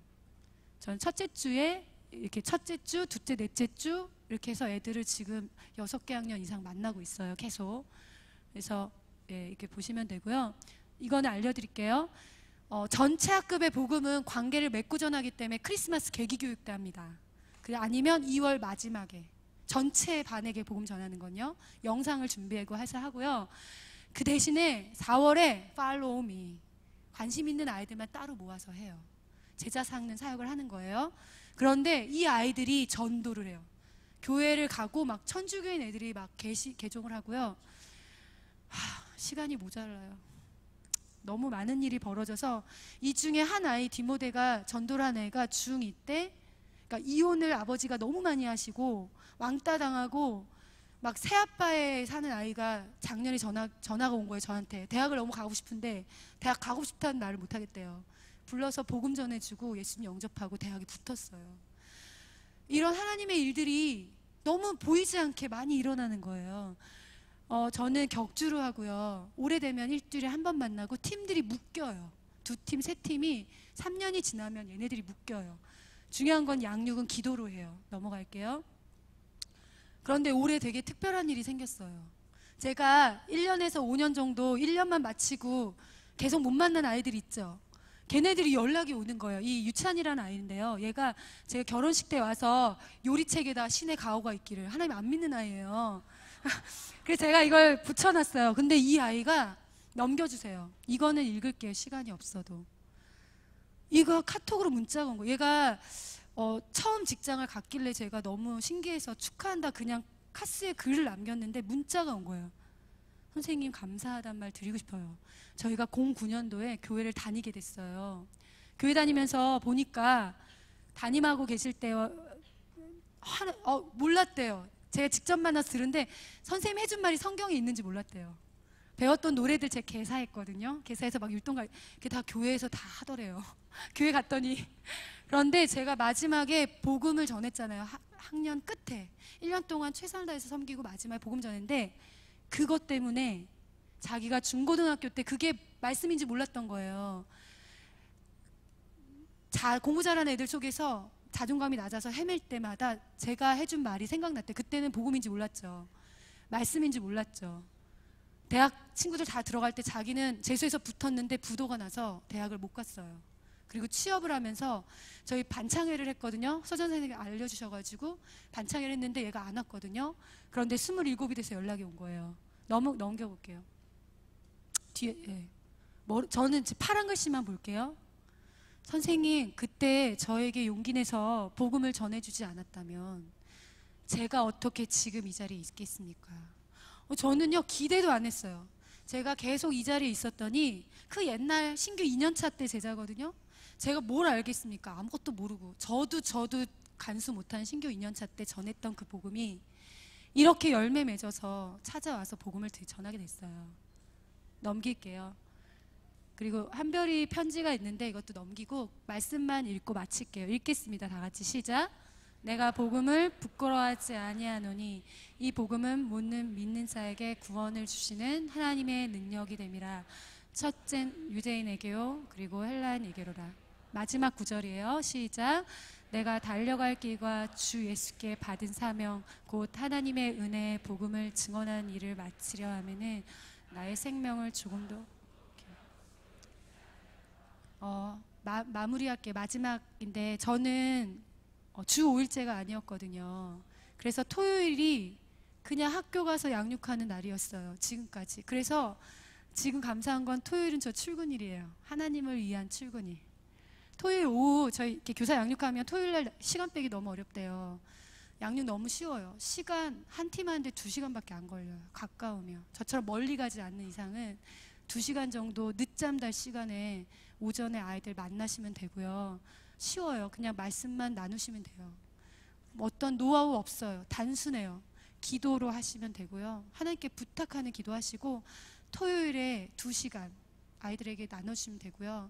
전 첫째 주에 이렇게 첫째 주, 둘째, 넷째 주 이렇게 해서 애들을 지금 6개 학년 이상 만나고 있어요. 계속. 그래서 이렇게 보시면 되고요. 이거는 알려드릴게요. 전체 학급의 복음은 관계를 맺고 전하기 때문에 크리스마스 계기교육 때 합니다. 아니면 2월 마지막에 전체 반에게 복음 전하는 건요. 영상을 준비하고 해서 하고요. 그 대신에 4월에 Follow Me, 관심 있는 아이들만 따로 모아서 해요. 제자 삼는 사역을 하는 거예요. 그런데 이 아이들이 전도를 해요. 교회를 가고 막 천주교인 애들이 막 개종을 하고요. 시간이 모자라요. 너무 많은 일이 벌어져서 이 중에 한 아이, 디모데가 전도를 한 애가 중2 때, 그러니까 이혼을 아버지가 너무 많이 하시고 왕따 당하고 막 새아빠에 사는 아이가 작년에 전화가 온 거예요. 저한테. 대학을 너무 가고 싶은데 대학 가고 싶다는 말을 못 하겠대요. 불러서 복음 전해주고 예수님 영접하고 대학에 붙었어요. 이런 하나님의 일들이 너무 보이지 않게 많이 일어나는 거예요. 저는 격주로 하고요. 오래되면 일주일에 한 번 만나고 팀들이 묶여요. 2팀, 3팀이 3년이 지나면 얘네들이 묶여요. 중요한 건 양육은 기도로 해요. 넘어갈게요. 그런데 올해 되게 특별한 일이 생겼어요. 제가 1년에서 5년 정도 1년만 마치고 계속 못 만난 아이들 있죠. 걔네들이 연락이 오는 거예요. 이 유찬이라는 아이인데요. 얘가 제가 결혼식 때 와서 요리책에다 신의 가호가 있기를, 하나님 안 믿는 아이예요. 그래서 제가 이걸 붙여놨어요. 근데 이 아이가 넘겨주세요. 이거는 읽을게요. 시간이 없어도. 이거 카톡으로 문자가 온 거예요. 얘가 처음 직장을 갔길래 제가 너무 신기해서 축하한다 그냥 카스에 글을 남겼는데 문자가 온 거예요. 선생님 감사하단 말 드리고 싶어요. 저희가 09년도에 교회를 다니게 됐어요. 교회 다니면서 보니까 담임하고 계실 때 몰랐대요. 제가 직접 만나서 들은데 선생님 해준 말이 성경에 있는지 몰랐대요. 배웠던 노래들 제가 개사했거든요. 개사해서 막 율동가, 그게 다 교회에서 다 하더래요. 교회 갔더니. 그런데 제가 마지막에 복음을 전했잖아요. 학년 끝에 1년 동안 최선을 다해서 섬기고 마지막에 복음 전했는데, 그것 때문에 자기가 중고등학교 때 그게 말씀인지 몰랐던 거예요. 공부 잘하는 애들 속에서 자존감이 낮아서 헤맬 때마다 제가 해준 말이 생각났대. 그때는 복음인지 몰랐죠. 말씀인지 몰랐죠. 대학 친구들 다 들어갈 때 자기는 재수해서 붙었는데 부도가 나서 대학을 못 갔어요. 그리고 취업을 하면서 저희 반창회를 했거든요. 서전 선생님이 알려주셔가지고 반창회를 했는데 얘가 안 왔거든요. 그런데 27이 돼서 연락이 온 거예요. 넘겨볼게요. 뒤에 저는 파란 글씨만 볼게요. 선생님, 그때 저에게 용기 내서 복음을 전해주지 않았다면 제가 어떻게 지금 이 자리에 있겠습니까? 저는요, 기대도 안 했어요. 제가 계속 이 자리에 있었더니 그 옛날 신규 2년차 때 제자거든요. 제가 뭘 알겠습니까? 아무것도 모르고 저도 간수 못한 신규 2년차 때 전했던 그 복음이 이렇게 열매 맺어서 찾아와서 복음을 전하게 됐어요. 넘길게요. 그리고 한별이 편지가 있는데 이것도 넘기고 말씀만 읽고 마칠게요. 읽겠습니다. 다 같이 시작. 내가 복음을 부끄러워하지 아니하노니 이 복음은 모든 믿는 자에게 구원을 주시는 하나님의 능력이 됨이라. 첫째 유대인에게요 그리고 헬라인에게로라. 마지막 구절이에요. 시작. 내가 달려갈 길과 주 예수께 받은 사명 곧 하나님의 은혜의 복음을 증언하는 일을 마치려 하면은 나의 생명을 조금 더 마무리할게. 마지막인데 저는 주 5일째가 아니었거든요. 그래서 토요일이 그냥 학교 가서 양육하는 날이었어요. 지금까지. 그래서 지금 감사한 건 토요일은 저 출근일이에요. 하나님을 위한 출근일. 토요일 오후 저희 이렇게 교사 양육하면 토요일 날 시간 빼기 너무 어렵대요. 양육 너무 쉬워요. 시간 한 팀 하는데 2시간밖에 안 걸려요. 가까우면. 저처럼 멀리 가지 않는 이상은 2시간 정도 늦잠 잘 시간에 오전에 아이들 만나시면 되고요. 쉬워요. 그냥 말씀만 나누시면 돼요. 어떤 노하우 없어요. 단순해요. 기도로 하시면 되고요. 하나님께 부탁하는 기도하시고 토요일에 2시간 아이들에게 나눠주시면 되고요.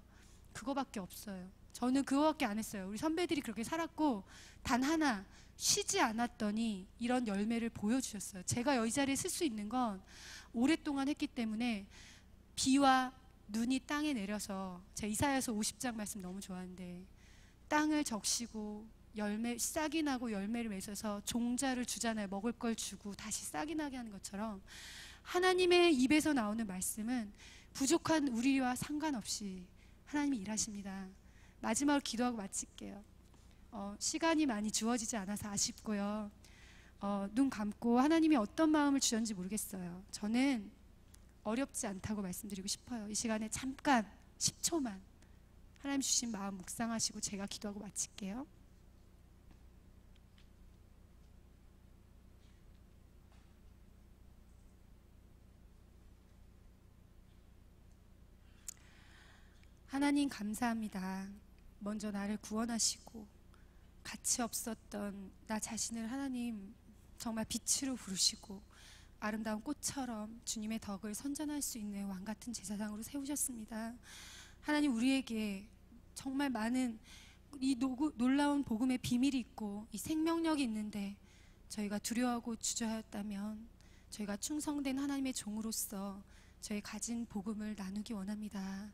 그거밖에 없어요. 저는 그거밖에 안 했어요. 우리 선배들이 그렇게 살았고 단 하나 쉬지 않았더니 이런 열매를 보여주셨어요. 제가 이 자리에 쓸 수 있는 건 오랫동안 했기 때문에 비와 눈이 땅에 내려서 제가 이사야서 50장 말씀 너무 좋아하는데 땅을 적시고 열매 싹이 나고 열매를 맺어서 종자를 주잖아요. 먹을 걸 주고 다시 싹이 나게 하는 것처럼 하나님의 입에서 나오는 말씀은 부족한 우리와 상관없이 하나님이 일하십니다. 마지막으로 기도하고 마칠게요. 시간이 많이 주어지지 않아서 아쉽고요. 눈 감고 하나님이 어떤 마음을 주셨는지 모르겠어요. 저는 어렵지 않다고 말씀드리고 싶어요. 이 시간에 잠깐 10초만 하나님 주신 마음 묵상하시고 제가 기도하고 마칠게요. 하나님 감사합니다. 먼저 나를 구원하시고 가치 없었던 나 자신을 하나님 정말 빛으로 부르시고 아름다운 꽃처럼 주님의 덕을 선전할 수 있는 왕같은 제사장으로 세우셨습니다. 하나님 우리에게 정말 많은 이 놀라운 복음의 비밀이 있고 이 생명력이 있는데 저희가 두려워하고 주저하였다면 저희가 충성된 하나님의 종으로서 저희 가진 복음을 나누기 원합니다.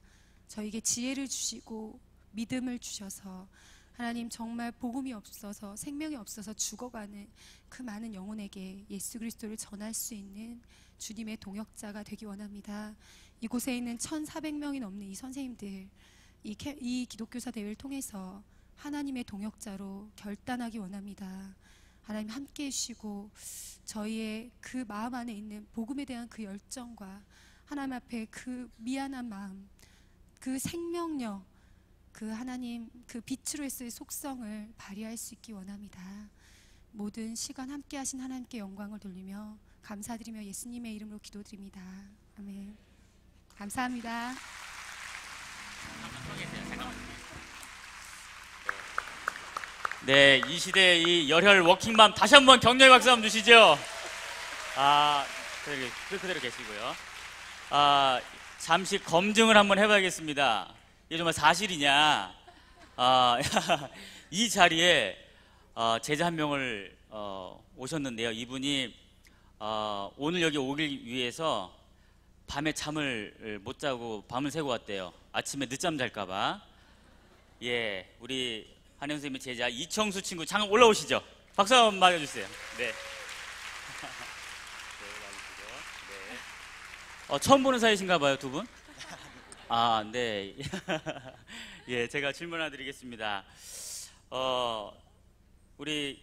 저에게 지혜를 주시고 믿음을 주셔서 하나님 정말 복음이 없어서 생명이 없어서 죽어가는 그 많은 영혼에게 예수 그리스도를 전할 수 있는 주님의 동역자가 되기 원합니다. 이곳에 있는 1,400명이 넘는 이 선생님들 이 기독교사 대회를 통해서 하나님의 동역자로 결단하기 원합니다. 하나님 함께 해주시고 저희의 그 마음 안에 있는 복음에 대한 그 열정과 하나님 앞에 그 미안한 마음 그 생명력 그 하나님 그 빛으로 했을 속성을 발휘할 수 있기 원합니다. 모든 시간 함께 하신 하나님께 영광을 돌리며 감사드리며 예수님의 이름으로 기도드립니다. 아멘. 감사합니다. 네, 이 시대의 이 열혈 워킹맘 다시 한번 격려의 박수 한번 주시죠. 그대로 계시고요. 잠시 검증을 한번 해봐야겠습니다. 이게 정말 사실이냐? 이 자리에 제자 한 명을 오셨는데요. 이분이 오늘 여기 오길 위해서 밤에 잠을 못 자고 밤을 새고 왔대요. 아침에 늦잠 잘까봐. 예, 우리 한영 선생님의 제자 이청수 친구 잠깐 올라오시죠. 박수 한번 맞아주세요. 네. 처음 보는 사이신가 봐요, 두 분? 네. 예, 제가 질문 하나 드리겠습니다. 우리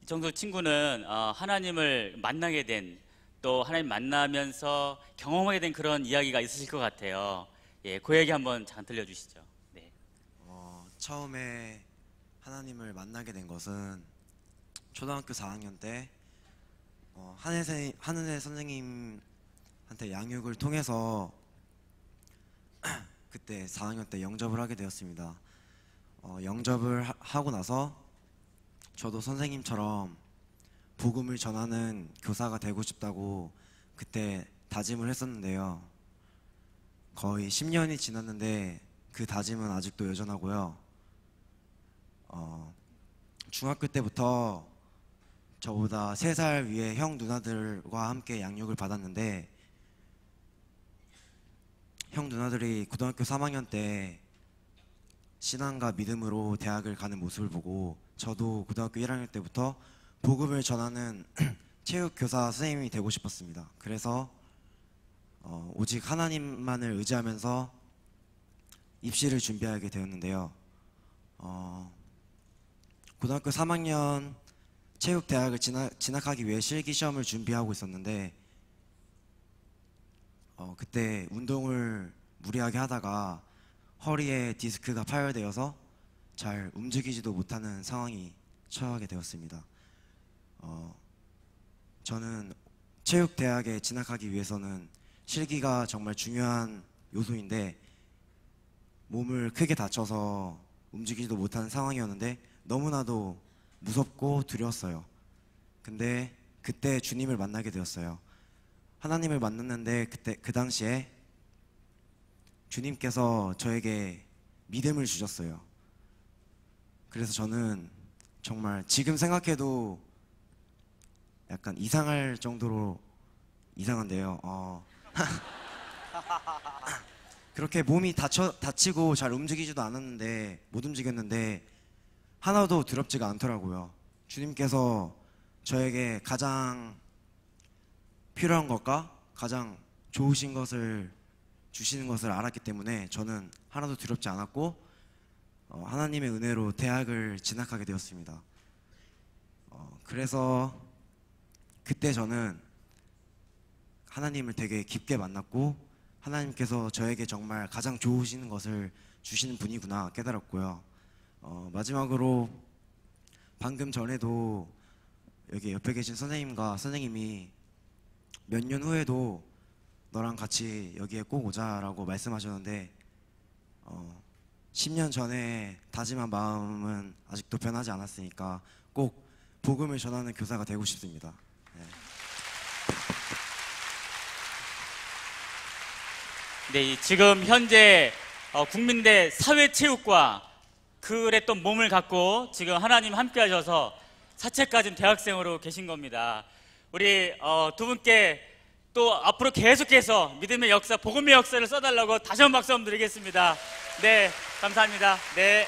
이청수 친구는 하나님을 만나게 된, 또 하나님 만나면서 경험하게 된 그런 이야기가 있으실 것 같아요. 예, 그 얘기 한번 잠깐 들려주시죠. 네. 처음에 하나님을 만나게 된 것은 초등학교 4학년 때 한은혜 선생님한테 양육을 통해서 그때 4학년 때 영접을 하게 되었습니다. 영접을 하고 나서 저도 선생님처럼 복음을 전하는 교사가 되고 싶다고 그때 다짐을 했었는데요. 거의 10년이 지났는데 그 다짐은 아직도 여전하고요. 중학교 때부터 저보다 3살 위에 형 누나들과 함께 양육을 받았는데 형 누나들이 고등학교 3학년 때 신앙과 믿음으로 대학을 가는 모습을 보고 저도 고등학교 1학년 때부터 복음을 전하는 체육교사 선생님이 되고 싶었습니다. 그래서 오직 하나님만을 의지하면서 입시를 준비하게 되었는데요. 고등학교 3학년 체육대학을 진학하기 위해 실기시험을 준비하고 있었는데 그때 운동을 무리하게 하다가 허리에 디스크가 파열되어서 잘 움직이지도 못하는 상황이 처하게 되었습니다. 저는 체육대학에 진학하기 위해서는 실기가 정말 중요한 요소인데 몸을 크게 다쳐서 움직이지도 못하는 상황이었는데 너무나도 무섭고 두려웠어요. 근데 그때 주님을 만나게 되었어요. 하나님을 만났는데 그 당시에 주님께서 저에게 믿음을 주셨어요. 그래서 저는 정말 지금 생각해도 약간 이상할 정도로 이상한데요. 그렇게 몸이 다치고 잘 움직이지도 않았는데 못 움직였는데 하나도 두렵지가 않더라고요. 주님께서 저에게 가장 필요한 것과 가장 좋으신 것을 주시는 것을 알았기 때문에 저는 하나도 두렵지 않았고 하나님의 은혜로 대학을 진학하게 되었습니다. 그래서 그때 저는 하나님을 되게 깊게 만났고 하나님께서 저에게 정말 가장 좋으신 것을 주시는 분이구나 깨달았고요. 마지막으로 방금 전에도 여기 옆에 계신 선생님이 몇 년 후에도 너랑 같이 여기에 꼭 오자라고 말씀하셨는데 10년 전에 다짐한 마음은 아직도 변하지 않았으니까 꼭 복음을 전하는 교사가 되고 싶습니다. 네, 지금 현재 국민대 사회체육과 그랬던 몸을 갖고 지금 하나님 함께 하셔서 사채까지 대학생으로 계신 겁니다. 우리 두 분께 또 앞으로 계속해서 믿음의 역사, 복음의 역사를 써달라고 다시 한번 박수 한번 드리겠습니다. 네, 감사합니다. 네.